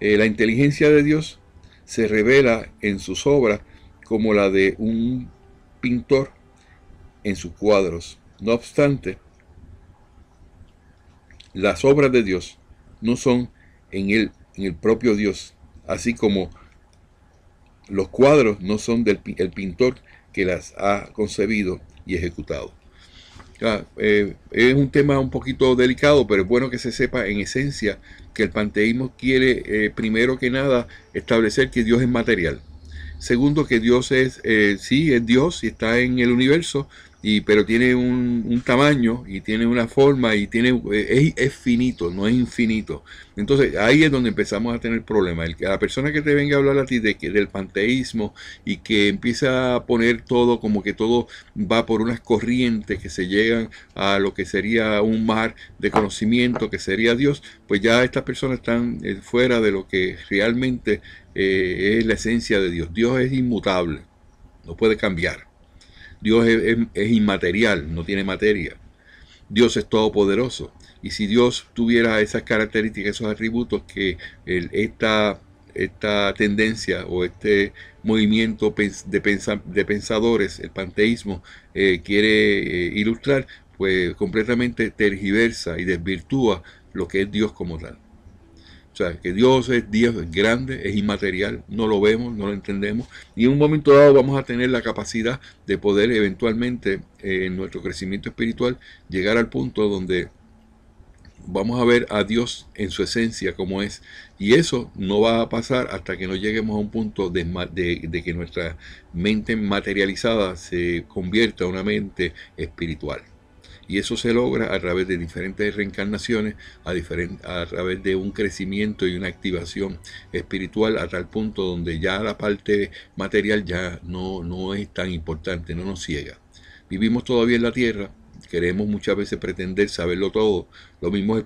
La inteligencia de Dios se revela en sus obras como la de un pintor en sus cuadros. No obstante, las obras de Dios no son en el propio Dios, así como los cuadros no son del pintor que las ha concebido y ejecutado. Es un tema un poquito delicado, pero es bueno que se sepa en esencia que el panteísmo quiere, primero que nada, establecer que Dios es material. Segundo, que Dios sí, es Dios y está en el universo, pero tiene un tamaño y tiene una forma y es finito, no es infinito. Entonces ahí es donde empezamos a tener problemas. La persona que te venga a hablar a ti del panteísmo y que empieza a poner todo como que todo va por unas corrientes que se llegan a lo que sería un mar de conocimiento que sería Dios, pues ya estas personas están fuera de lo que realmente es la esencia de Dios. Dios es inmutable, no puede cambiar. Dios es inmaterial, no tiene materia. Dios es todopoderoso. Y si Dios tuviera esas características, esos atributos que esta tendencia o este movimiento de pensadores, el panteísmo, quiere ilustrar, pues completamente tergiversa y desvirtúa lo que es Dios como tal. O sea, que Dios es grande, es inmaterial, no lo vemos, no lo entendemos, y en un momento dado vamos a tener la capacidad de poder eventualmente en nuestro crecimiento espiritual llegar al punto donde vamos a ver a Dios en su esencia como es, y eso no va a pasar hasta que no lleguemos a un punto de que nuestra mente materializada se convierta en una mente espiritual. Y eso se logra a través de diferentes reencarnaciones, a través de un crecimiento y una activación espiritual a tal punto donde ya la parte material ya no es tan importante, no nos ciega. Vivimos todavía en la Tierra, queremos muchas veces pretender saberlo todo. Los mismos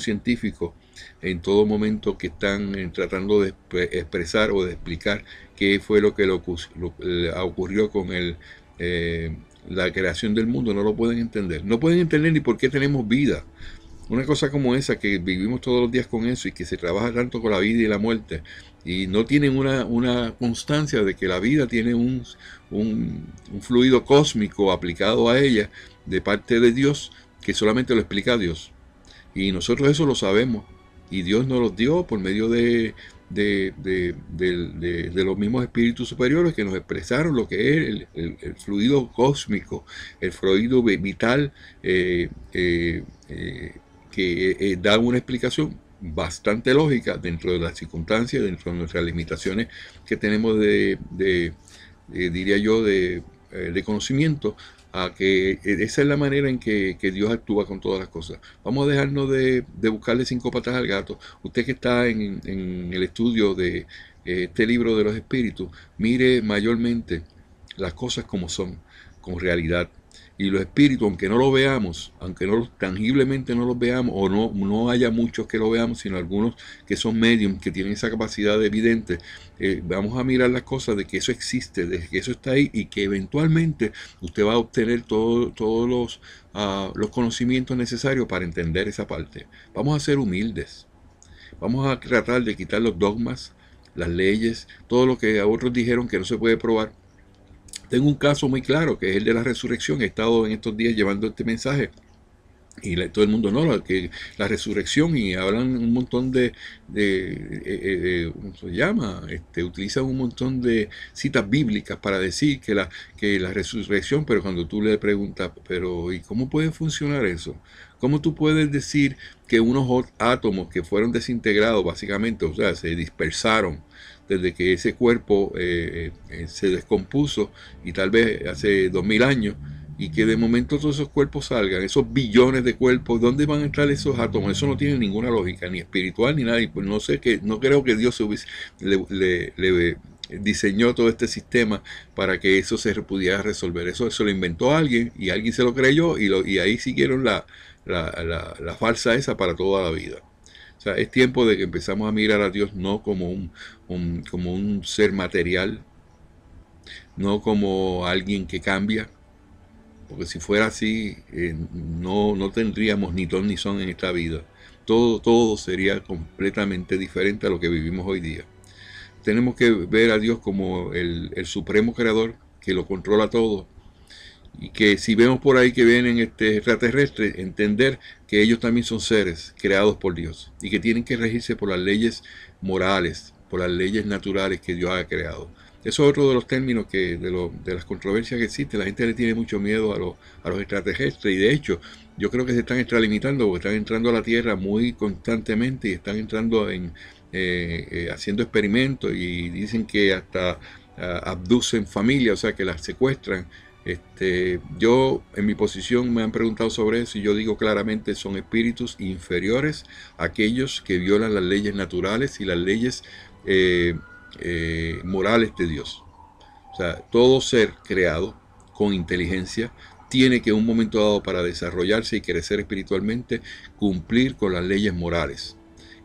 científicos en todo momento que están tratando de expresar o de explicar qué fue lo que ocurrió con la creación del mundo, no lo pueden entender. No pueden entender ni por qué tenemos vida. Una cosa como esa, que vivimos todos los días con eso y que se trabaja tanto con la vida y la muerte, y no tienen una constancia de que la vida tiene un fluido cósmico aplicado a ella de parte de Dios, que solamente lo explica Dios. Y nosotros eso lo sabemos, y Dios nos lo dio por medio de los mismos espíritus superiores que nos expresaron lo que es el fluido cósmico, el fluido vital, que da una explicación bastante lógica dentro de las circunstancias, dentro de nuestras limitaciones que tenemos diría yo, de conocimiento, a que esa es la manera en que Dios actúa con todas las cosas. Vamos a dejarnos de buscarle 5 patas al gato. Usted que está en el estudio de este libro de los espíritus, mire mayormente las cosas como son, con realidad. Y los espíritus, aunque no lo veamos, aunque no tangiblemente no los veamos, o no haya muchos que lo veamos, sino algunos que son medium, que tienen esa capacidad de evidente, vamos a mirar las cosas de que eso existe, de que eso está ahí, y que eventualmente usted va a obtener todos los conocimientos necesarios para entender esa parte. Vamos a ser humildes. Vamos a tratar de quitar los dogmas, las leyes, todo lo que a otros dijeron que no se puede probar. Tengo un caso muy claro, que es el de la resurrección. He estado en estos días llevando este mensaje. Y todo el mundo no, que la resurrección, y hablan un montón ¿cómo se llama? Utilizan un montón de citas bíblicas para decir que la resurrección, pero cuando tú le preguntas, pero ¿y cómo puede funcionar eso? ¿Cómo tú puedes decir que unos átomos que fueron desintegrados básicamente, o sea, se dispersaron desde que ese cuerpo se descompuso, y tal vez hace 2000 años, y que de momento todos esos cuerpos salgan, esos billones de cuerpos, ¿dónde van a entrar esos átomos? Eso no tiene ninguna lógica, ni espiritual ni nada, y pues no creo que Dios le diseñó todo este sistema para que eso se pudiera resolver. Eso lo inventó alguien, y alguien se lo creyó, y ahí siguieron la farsa esa para toda la vida. O sea, es tiempo de que empezamos a mirar a Dios no como como un ser material, no como alguien que cambia, porque si fuera así, no tendríamos ni ton ni son en esta vida. Todo sería completamente diferente a lo que vivimos hoy día. Tenemos que ver a Dios como el supremo creador, que lo controla todo, y que si vemos por ahí que vienen extraterrestres, entender que ellos también son seres creados por Dios, y que tienen que regirse por las leyes morales, por las leyes naturales que Dios ha creado. Eso es otro de los términos de las controversias que existen. La gente le tiene mucho miedo a los extraterrestres, y de hecho yo creo que se están extralimitando, porque están entrando a la Tierra muy constantemente, y están entrando haciendo experimentos, y dicen que hasta abducen familias, o sea, que las secuestran. Yo en mi posición me han preguntado sobre eso, y yo digo claramente: son espíritus inferiores a aquellos que violan las leyes naturales y las leyes morales de Dios. O sea, todo ser creado con inteligencia tiene que en un momento dado, para desarrollarse y crecer espiritualmente, cumplir con las leyes morales.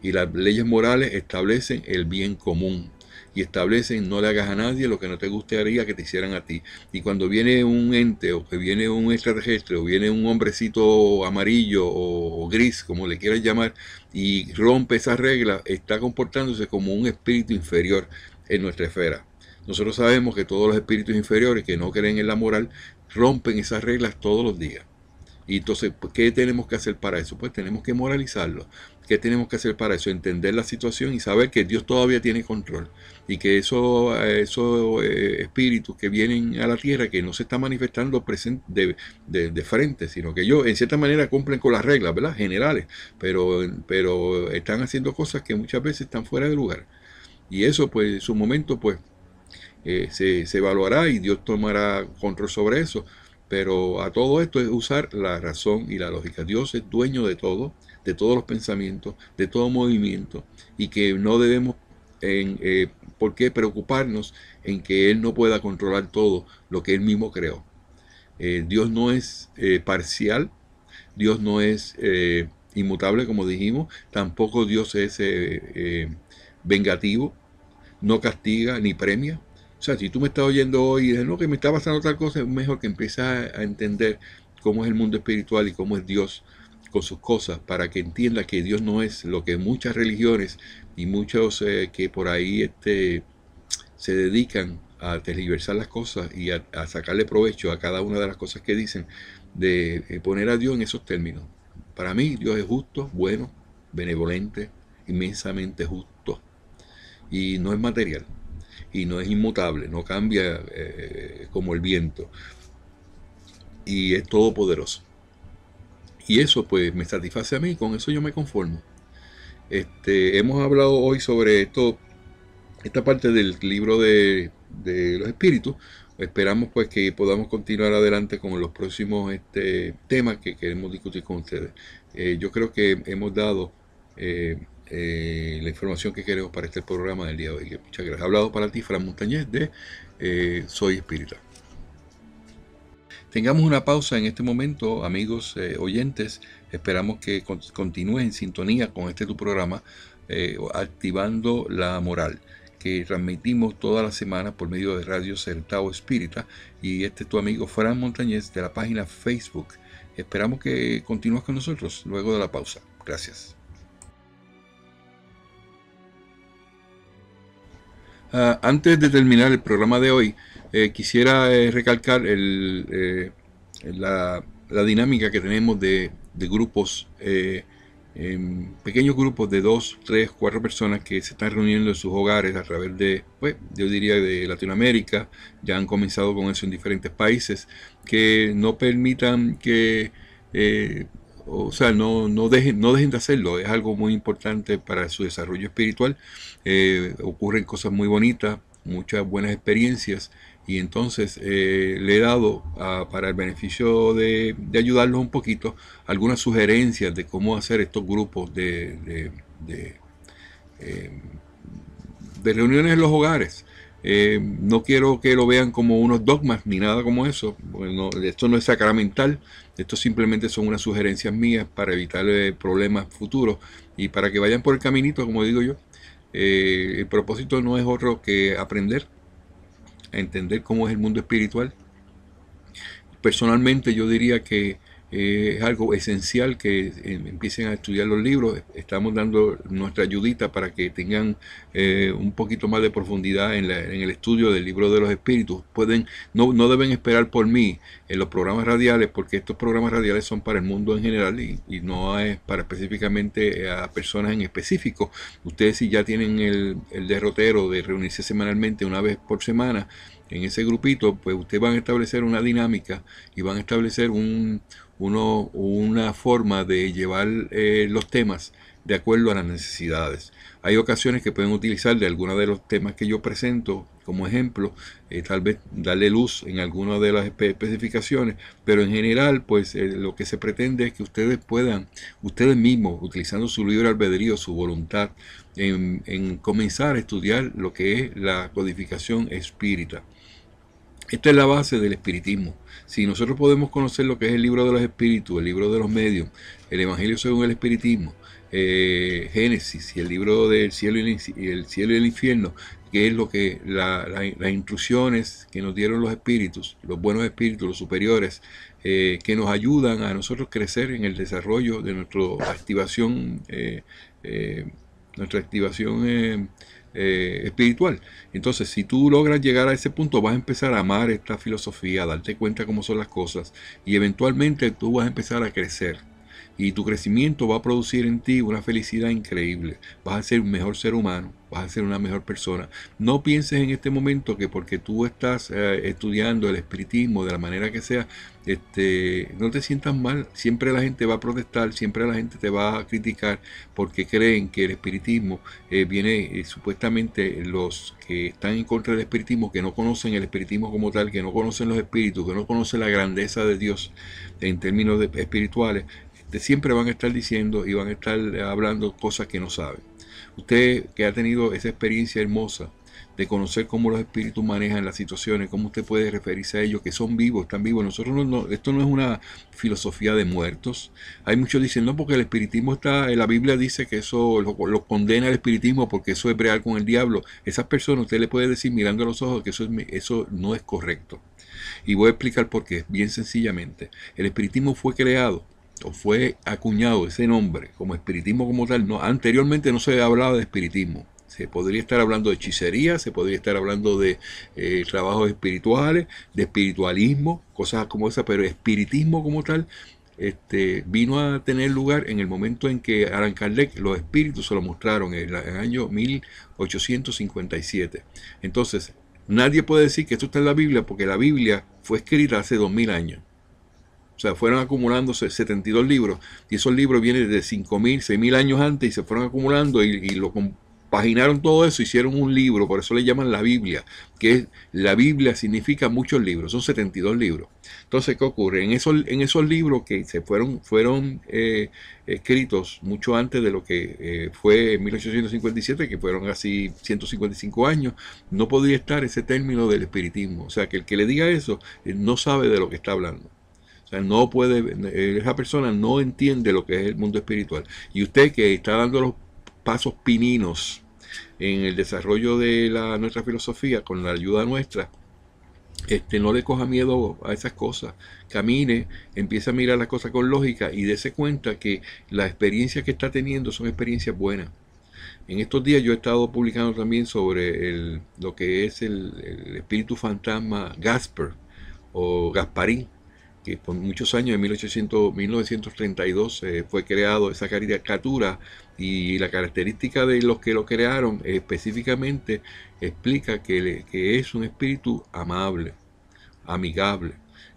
Y las leyes morales establecen el bien común, y establecen: no le hagas a nadie lo que no te gustaría que te hicieran a ti. Y cuando viene un ente, o que viene un extraterrestre, o viene un hombrecito amarillo o gris, como le quieras llamar, y rompe esas reglas, está comportándose como un espíritu inferior en nuestra esfera. Nosotros sabemos que todos los espíritus inferiores que no creen en la moral rompen esas reglas todos los días. Y entonces, ¿qué tenemos que hacer para eso? Pues tenemos que moralizarlo. ¿Qué tenemos que hacer para eso? Entender la situación y saber que Dios todavía tiene control, y que esos espíritus que vienen a la tierra, que no se están manifestando de frente, sino que ellos en cierta manera cumplen con las reglas, ¿verdad?, generales, pero están haciendo cosas que muchas veces están fuera de lugar. Y eso, pues, en su momento, pues, se evaluará, y Dios tomará control sobre eso. Pero a todo esto es usar la razón y la lógica. Dios es dueño de todo, de todos los pensamientos, de todo movimiento, y que no debemos por qué preocuparnos en que Él no pueda controlar todo lo que Él mismo creó. Dios no es parcial, Dios no es inmutable, como dijimos, tampoco Dios es vengativo, no castiga ni premia. O sea, si tú me estás oyendo hoy y dices: no, que me está pasando tal cosa, es mejor que empieces a entender cómo es el mundo espiritual y cómo es Dios con sus cosas, para que entienda que Dios no es lo que muchas religiones y muchos que por ahí se dedican a tergiversar las cosas y a sacarle provecho a cada una de las cosas que dicen, de poner a Dios en esos términos. Para mí, Dios es justo, bueno, benevolente, inmensamente justo, y no es material, y no es inmutable, no cambia como el viento, y es todopoderoso. Y eso, pues, me satisface a mí, con eso yo me conformo. Hemos hablado hoy sobre esta parte del libro de los espíritus. Esperamos, pues, que podamos continuar adelante con los próximos temas que queremos discutir con ustedes. Yo creo que hemos dado la información que queremos para este programa del día de hoy. Muchas gracias. Ha hablado para ti Fran Montañez de Soy Espírita. Tengamos una pausa en este momento, amigos oyentes. Esperamos que continúes en sintonía con este tu programa, Activando la Moral, que transmitimos todas las semanas por medio de Radio Certao Espírita. Y este es tu amigo Fran Montañez de la página Facebook. Esperamos que continúes con nosotros luego de la pausa. Gracias. Antes de terminar el programa de hoy, quisiera recalcar la dinámica que tenemos de grupos, pequeños grupos de 2, 3, 4 personas que se están reuniendo en sus hogares a través de, pues, yo diría de Latinoamérica. Ya han comenzado con eso en diferentes países, que no permitan que, o sea, no dejen de hacerlo. Es algo muy importante para su desarrollo espiritual. Ocurren cosas muy bonitas, muchas buenas experiencias, y entonces le he dado para el beneficio de ayudarlos un poquito, algunas sugerencias de cómo hacer estos grupos de reuniones en los hogares. No quiero que lo vean como unos dogmas ni nada como eso. Bueno, esto no es sacramental, esto simplemente son unas sugerencias mías para evitar problemas futuros y para que vayan por el caminito, como digo yo. El propósito no es otro que aprender a entender cómo es el mundo espiritual. Personalmente yo diría que es algo esencial que empiecen a estudiar los libros. Estamos dando nuestra ayudita para que tengan un poquito más de profundidad en el estudio del libro de los espíritus. No deben esperar por mí en los programas radiales, porque estos programas radiales son para el mundo en general y no es para específicamente a personas en específico. Ustedes, si ya tienen el derrotero de reunirse semanalmente una vez por semana en ese grupito, pues ustedes van a establecer una dinámica y van a establecer una forma de llevar los temas de acuerdo a las necesidades. Hay ocasiones que pueden utilizar de algunos de los temas que yo presento como ejemplo, tal vez darle luz en alguna de las especificaciones, pero en general, pues lo que se pretende es que ustedes puedan, ustedes mismos, utilizando su libre albedrío, su voluntad, en comenzar a estudiar lo que es la codificación espírita. Esta es la base del espiritismo. Si nosotros podemos conocer lo que es el libro de los espíritus, el libro de los medios, el Evangelio según el espiritismo, Génesis y el libro del cielo y el infierno, que es lo que las instrucciones que nos dieron los espíritus, los buenos espíritus, los superiores, que nos ayudan a nosotros crecer en el desarrollo de nuestra activación espiritual. Entonces, si tú logras llegar a ese punto, vas a empezar a amar esta filosofía, a darte cuenta cómo son las cosas, y eventualmente tú vas a empezar a crecer. Y tu crecimiento va a producir en ti una felicidad increíble. Vas a ser un mejor ser humano, vas a ser una mejor persona. No pienses en este momento que porque tú estás estudiando el espiritismo de la manera que sea, no te sientas mal. Siempre la gente va a protestar, siempre la gente te va a criticar porque creen que el espiritismo viene supuestamente los que están en contra del espiritismo, que no conocen el espiritismo como tal, que no conocen los espíritus, que no conocen la grandeza de Dios en términos espirituales. Siempre van a estar diciendo y van a estar hablando cosas que no saben. Usted que ha tenido esa experiencia hermosa de conocer cómo los espíritus manejan las situaciones, cómo usted puede referirse a ellos, que son vivos, están vivos. Nosotros esto no es una filosofía de muertos. Hay muchos dicen, no, porque el espiritismo la Biblia dice que eso lo condena el espiritismo porque eso es bregar con el diablo. Esas personas, usted le puede decir mirando a los ojos que eso no es correcto. Y voy a explicar por qué, bien sencillamente. El espiritismo fue creado, o fue acuñado ese nombre como espiritismo como tal. Anteriormente no se hablaba de espiritismo. Se podría estar hablando de hechicería, se podría estar hablando de trabajos espirituales, de espiritualismo, cosas como esa, pero espiritismo como tal vino a tener lugar en el momento en que Allan Kardec los espíritus se lo mostraron en el año 1857. Entonces, nadie puede decir que esto está en la Biblia, porque la Biblia fue escrita hace 2000 años. O sea, fueron acumulándose 72 libros, y esos libros vienen de 5.000, 6.000 años antes, y se fueron acumulando y lo compaginaron todo eso, hicieron un libro, por eso le llaman la Biblia, que la Biblia significa muchos libros, son 72 libros. Entonces, ¿qué ocurre? En esos libros que fueron escritos mucho antes de lo que fue en 1857, que fueron así 155 años, no podía estar ese término del espiritismo. O sea, que el que le diga eso no sabe de lo que está hablando. O sea, no puede, esa persona no entiende lo que es el mundo espiritual. Y usted que está dando los pasos pininos en el desarrollo de nuestra filosofía con la ayuda nuestra, no le coja miedo a esas cosas, camine, empiece a mirar las cosas con lógica y dése cuenta que las experiencias que está teniendo son experiencias buenas. En estos días yo he estado publicando también sobre lo que es el espíritu fantasma Gasper o Gasparín, que por muchos años, en 1932, fue creado esa caricatura, y la característica de los que lo crearon específicamente explica que es un espíritu amable, amigable.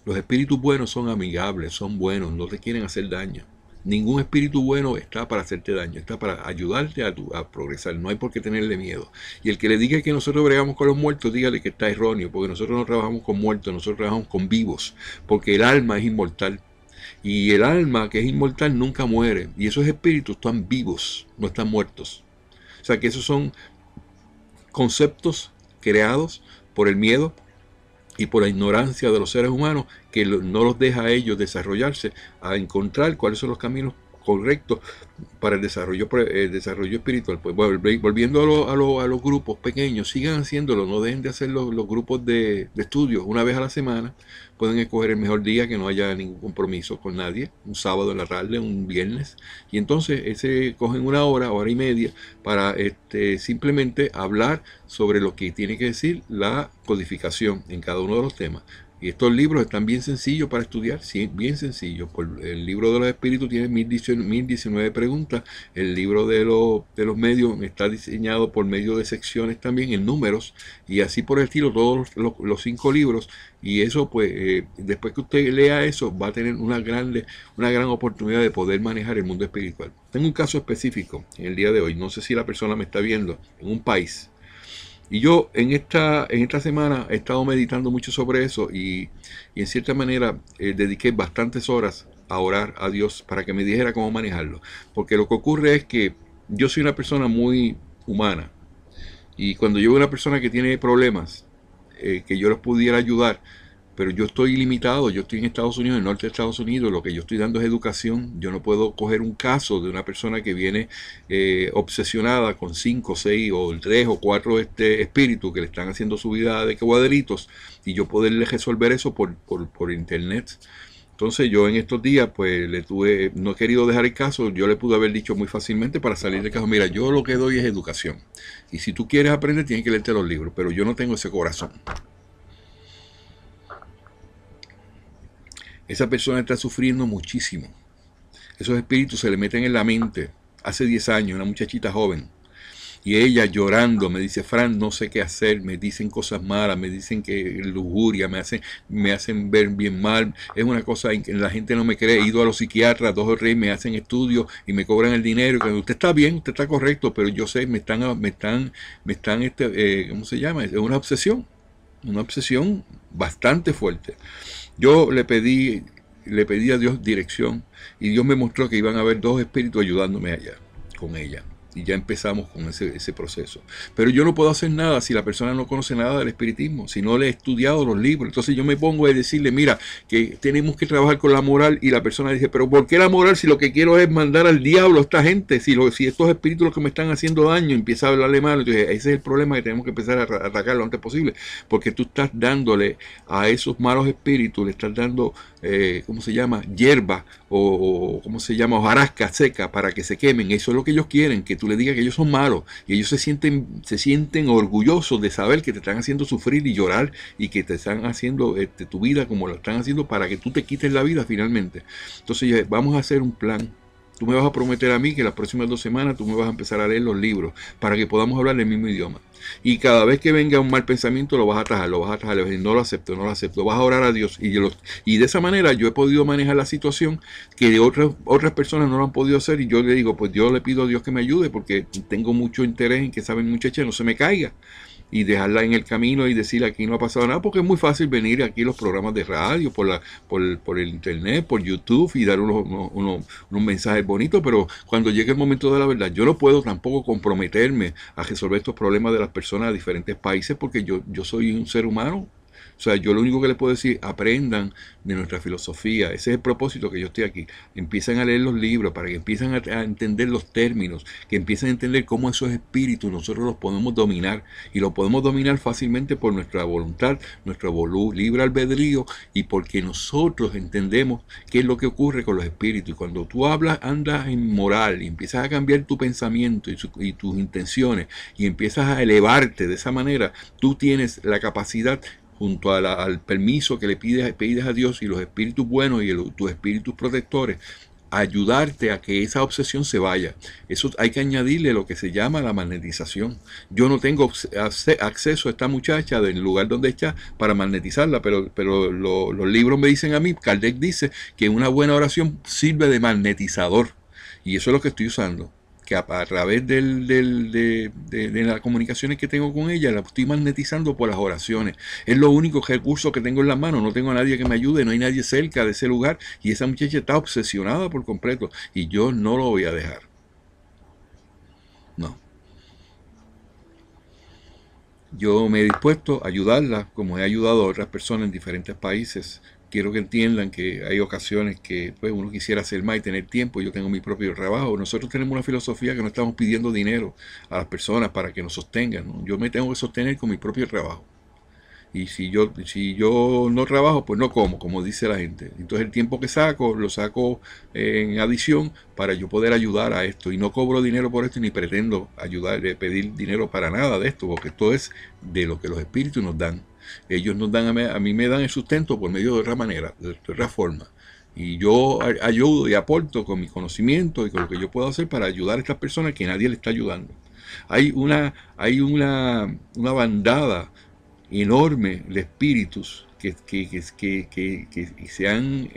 Los espíritus buenos son amigables, son buenos, no te quieren hacer daño. Ningún espíritu bueno está para hacerte daño, está para ayudarte a progresar. No hay por qué tenerle miedo. Y el que le diga que nosotros bregamos con los muertos, dígale que está erróneo, porque nosotros no trabajamos con muertos, nosotros trabajamos con vivos, porque el alma es inmortal. Y el alma que es inmortal nunca muere. Y esos espíritus están vivos, no están muertos. O sea que esos son conceptos creados por el miedo y por la ignorancia de los seres humanos, que no los deja a ellos desarrollarse, a encontrar cuáles son los caminos correctos para el desarrollo espiritual. Pues volviendo a los grupos pequeños, sigan haciéndolo, no dejen de hacer los grupos de estudio una vez a la semana. Pueden escoger el mejor día, que no haya ningún compromiso con nadie, un sábado en la tarde, un viernes, y entonces cogen una hora y media para simplemente hablar sobre lo que tiene que decir la codificación en cada uno de los temas. Y estos libros están bien sencillos para estudiar, sí, bien sencillos. El libro de los espíritus tiene 1019 preguntas. El libro de los medios está diseñado por medio de secciones también, en números, y así por el estilo, todos los 5 libros. Y eso, pues, después que usted lea eso, va a tener una gran oportunidad de poder manejar el mundo espiritual. Tengo un caso específico en el día de hoy. No sé si la persona me está viendo en un país. Y yo en esta semana he estado meditando mucho sobre eso, y en cierta manera dediqué bastantes horas a orar a Dios para que me dijera cómo manejarlo. Porque lo que ocurre es que yo soy una persona muy humana, y cuando yo veo una persona que tiene problemas, que yo los pudiera ayudar, pero yo estoy limitado, yo estoy en Estados Unidos, en el norte de Estados Unidos, lo que yo estoy dando es educación. Yo no puedo coger un caso de una persona que viene obsesionada con 5, 6 o 3 o 4 espíritus que le están haciendo su vida de cuadritos, y yo poderle resolver eso por internet. Entonces yo en estos días pues no he querido dejar el caso. Yo le pude haber dicho muy fácilmente para salir del caso: mira, yo lo que doy es educación, y si tú quieres aprender tienes que leerte los libros, pero yo no tengo ese corazón. Esa persona está sufriendo muchísimo. Esos espíritus se le meten en la mente. Hace 10 años, una muchachita joven, y ella llorando me dice: Fran, no sé qué hacer, me dicen cosas malas, me dicen que lujuria, me hacen ver bien mal, es una cosa en que la gente no me cree. He ido a los psiquiatras 2 o 3, me hacen estudios y me cobran el dinero, que usted está bien, usted está correcto, pero yo sé, me están ¿cómo se llama? Es una obsesión bastante fuerte. Yo le pedí a Dios dirección, y Dios me mostró que iban a haber 2 espíritus ayudándome allá, con ella. Y ya empezamos con ese proceso. Pero yo no puedo hacer nada si la persona no conoce nada del espiritismo, si no le he estudiado los libros. Entonces yo me pongo a decirle: mira, que tenemos que trabajar con la moral, y la persona dice: pero ¿por qué la moral si lo que quiero es mandar al diablo a esta gente? Si estos espíritus los que me están haciendo daño, empieza a hablarle mal. Entonces ese es el problema, que tenemos que empezar a atacar lo antes posible, porque tú estás dándole a esos malos espíritus, le estás dando ¿cómo se llama? Hierba, o ¿cómo se llama? Hojarasca seca para que se quemen. Eso es lo que ellos quieren, que tú le digas que ellos son malos, y ellos se sienten orgullosos de saber que te están haciendo sufrir y llorar, y que te están haciendo tu vida como lo están haciendo, para que tú te quites la vida finalmente. Entonces vamos a hacer un plan Tú me vas a prometer a mí que las próximas 2 semanas tú me vas a empezar a leer los libros para que podamos hablar el mismo idioma. Y cada vez que venga un mal pensamiento lo vas a atajar, lo vas a atajar, le vas a decir, no lo acepto, no lo acepto, vas a orar a Dios. Y de esa manera yo he podido manejar la situación que otras personas no lo han podido hacer, y yo le digo, pues yo le pido a Dios que me ayude porque tengo mucho interés en que esa muchacha no se me caiga, y dejarla en el camino y decirle aquí no ha pasado nada, porque es muy fácil venir aquí a los programas de radio, por el internet, por YouTube, y dar unos mensajes bonitos, pero cuando llegue el momento de la verdad, yo no puedo tampoco comprometerme a resolver estos problemas de las personas de diferentes países, porque yo soy un ser humano. O sea, yo lo único que les puedo decir, aprendan de nuestra filosofía. Ese es el propósito que yo estoy aquí. Empiezan a leer los libros para que empiecen a entender los términos, que empiecen a entender cómo esos espíritus nosotros los podemos dominar. Y los podemos dominar fácilmente por nuestra voluntad, nuestro libre albedrío, y porque nosotros entendemos qué es lo que ocurre con los espíritus. Y cuando tú andas en moral y empiezas a cambiar tu pensamiento y tus intenciones, y empiezas a elevarte de esa manera, tú tienes la capacidad, junto al permiso que le pides a Dios y los espíritus buenos y tus espíritus protectores, ayudarte a que esa obsesión se vaya. Eso hay que añadirle lo que se llama la magnetización. Yo no tengo acceso a esta muchacha del lugar donde está para magnetizarla, pero los libros me dicen a mí, Kardec dice que una buena oración sirve de magnetizador, y eso es lo que estoy usando, que a través de las comunicaciones que tengo con ella, la estoy magnetizando por las oraciones. Es lo único recurso que tengo en las manos. No tengo a nadie que me ayude, no hay nadie cerca de ese lugar, y esa muchacha está obsesionada por completo, y yo no lo voy a dejar. No. Yo me he dispuesto a ayudarla como he ayudado a otras personas en diferentes países. Quiero que entiendan que hay ocasiones que pues, uno quisiera hacer más y tener tiempo. Yo tengo mi propio trabajo. Nosotros tenemos una filosofía que no estamos pidiendo dinero a las personas para que nos sostengan, ¿no? Yo me tengo que sostener con mi propio trabajo. Y si yo no trabajo, pues no como dice la gente. Entonces el tiempo que saco, lo saco en adición para yo poder ayudar a esto. Y no cobro dinero por esto, ni pretendo pedir dinero para nada de esto, porque esto es de lo que los espíritus nos dan. Ellos nos dan, a mí me dan el sustento por medio de otra manera, de otra forma. Y yo ayudo y aporto con mi conocimiento y con lo que yo puedo hacer para ayudar a estas personas que nadie le está ayudando. Hay una bandada enorme de espíritus que se han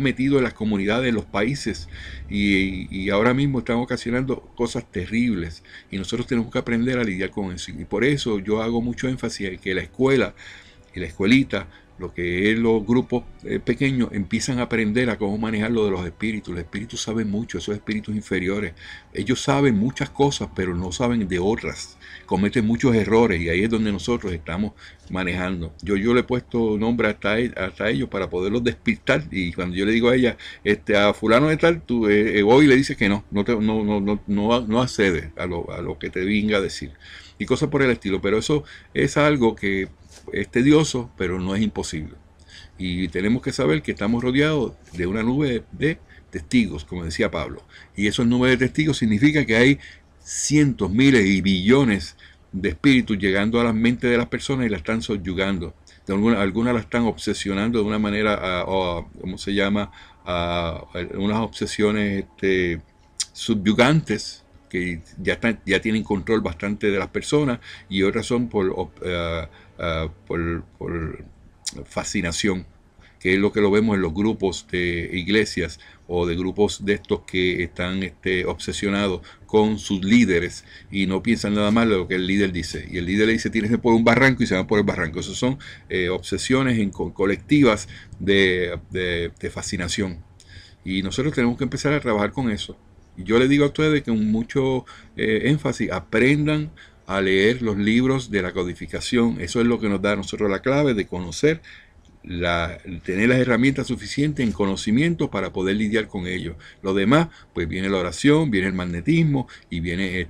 metido en las comunidades de los países, y ahora mismo están ocasionando cosas terribles, y nosotros tenemos que aprender a lidiar con eso. Y por eso yo hago mucho énfasis en que la escuela y la escuelita, lo que es los grupos pequeños, empiezan a aprender a cómo manejar lo de los espíritus. Los espíritus saben mucho, esos espíritus inferiores. Ellos saben muchas cosas, pero no saben de otras. Cometen muchos errores, y ahí es donde nosotros estamos manejando. Yo le he puesto nombre hasta ellos para poderlos despistar, y cuando yo le digo a ella, a fulano de tal, tú hoy le dices que no accede a lo que te venga a decir, y cosas por el estilo. Pero eso es algo que es tedioso, pero no es imposible. Y tenemos que saber que estamos rodeados de una nube de testigos, como decía Pablo. Y esos nubes de testigos significa que hay cientos, miles y billones de espíritus llegando a las mentes de las personas y las están subyugando. Algunas las están obsesionando de una manera, ¿cómo se llama? Unas obsesiones subyugantes, que ya tienen control bastante de las personas, y otras son por fascinación, que es lo que lo vemos en los grupos de iglesias o de grupos de estos que están obsesionados con sus líderes y no piensan nada más de lo que el líder dice. Y el líder le dice, tienes que ir por un barranco, y se van por el barranco. Esas son obsesiones colectivas de fascinación. Y nosotros tenemos que empezar a trabajar con eso. Y yo les digo a ustedes que con mucho énfasis aprendan a leer los libros de la codificación. Eso es lo que nos da a nosotros la clave de conocer, tener las herramientas suficientes en conocimiento para poder lidiar con ellos. Lo demás, pues viene la oración, viene el magnetismo, y viene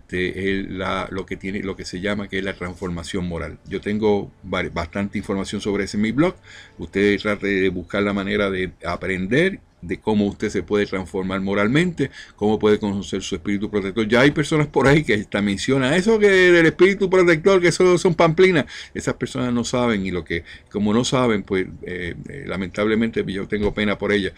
lo que se llama que es la transformación moral. Yo tengo bastante información sobre ese en mi blog. Usted trate de buscar la manera de aprender de cómo usted se puede transformar moralmente, cómo puede conocer su espíritu protector. Ya hay personas por ahí que hasta mencionan eso que del espíritu protector, que eso son pamplinas. Esas personas no saben, y lo que, como no saben, pues lamentablemente yo tengo pena por ellas,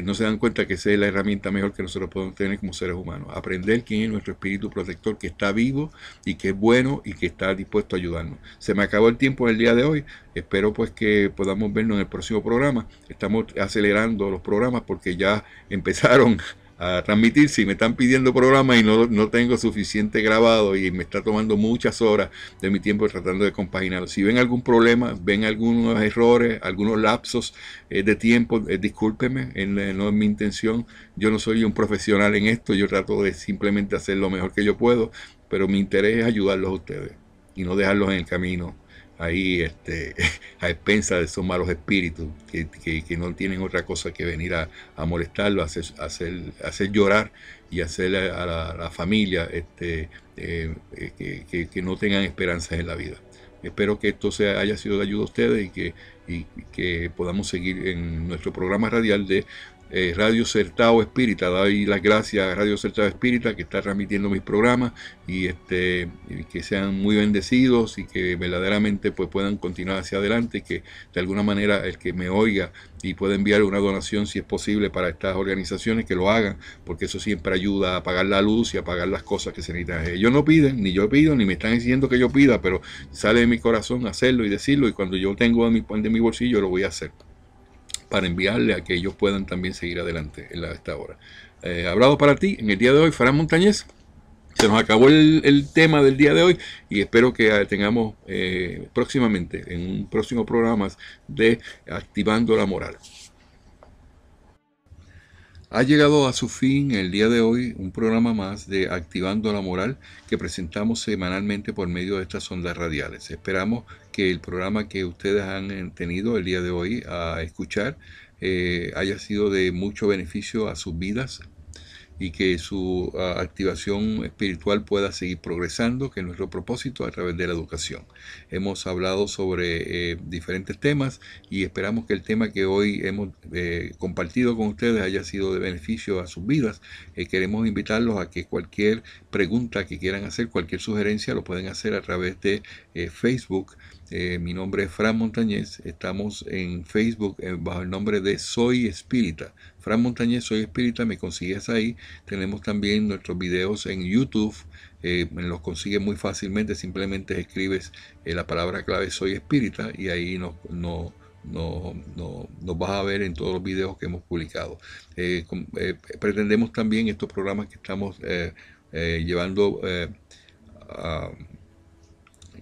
no se dan cuenta que esa es la herramienta mejor que nosotros podemos tener como seres humanos. Aprender quién es nuestro espíritu protector, que está vivo y que es bueno y que está dispuesto a ayudarnos. Se me acabó el tiempo el día de hoy. Espero pues que podamos vernos en el próximo programa. Estamos acelerando los programas porque ya empezaron a transmitir. Si me están pidiendo programas y no tengo suficiente grabado y me está tomando muchas horas de mi tiempo tratando de compaginarlo. Si ven algún problema, ven algunos errores, algunos lapsos de tiempo, discúlpeme, no es mi intención. Yo no soy un profesional en esto, yo trato de simplemente hacer lo mejor que yo puedo, pero mi interés es ayudarlos a ustedes y no dejarlos en el camino ahí a expensas de esos malos espíritus que no tienen otra cosa que venir a molestarlo, a hacer llorar y hacer a la familia que no tengan esperanzas en la vida. Espero que esto haya sido de ayuda a ustedes y que podamos seguir en nuestro programa radial de Radio Certao Espírita. Doy las gracias a Radio Certao Espírita que está transmitiendo mis programas y que sean muy bendecidos y que verdaderamente pues puedan continuar hacia adelante y que de alguna manera el que me oiga y pueda enviar una donación si es posible para estas organizaciones, que lo hagan, porque eso siempre ayuda a pagar la luz y a pagar las cosas que se necesitan. Ellos no piden, ni yo pido, ni me están diciendo que yo pida, pero sale de mi corazón hacerlo y decirlo, y cuando yo tengo de mi bolsillo lo voy a hacer para enviarle a que ellos puedan también seguir adelante en esta hora. Hablado para ti en el día de hoy, Fran Montañez. Se nos acabó el tema del día de hoy y espero que tengamos próximamente, en un próximo programa de Activando la Moral. Ha llegado a su fin el día de hoy un programa más de Activando la Moral que presentamos semanalmente por medio de estas ondas radiales. Esperamos que el programa que ustedes han tenido el día de hoy a escuchar haya sido de mucho beneficio a sus vidas y que su activación espiritual pueda seguir progresando, que es nuestro propósito a través de la educación. Hemos hablado sobre diferentes temas y esperamos que el tema que hoy hemos compartido con ustedes haya sido de beneficio a sus vidas. Queremos invitarlos a que cualquier pregunta que quieran hacer, cualquier sugerencia, lo pueden hacer a través de Facebook. Mi nombre es Fran Montañez. Estamos en Facebook bajo el nombre de Soy Espírita. Fran Montañez, Soy Espírita, me consigues ahí. Tenemos también nuestros videos en YouTube. Me los consigues muy fácilmente. Simplemente escribes la palabra clave Soy Espírita y ahí nos vas a ver en todos los videos que hemos publicado. Pretendemos también estos programas que estamos llevando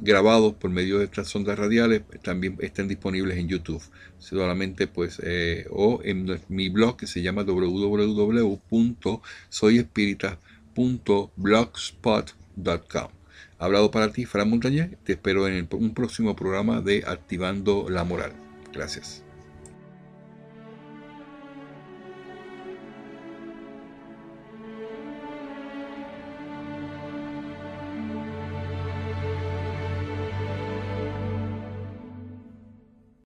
grabados por medio de estas ondas radiales también están disponibles en YouTube. Solamente pues o en mi blog que se llama www.soyespirita.blogspot.com. Hablado para ti, Fran Montañez. Te espero en un próximo programa de Activando la Moral. Gracias.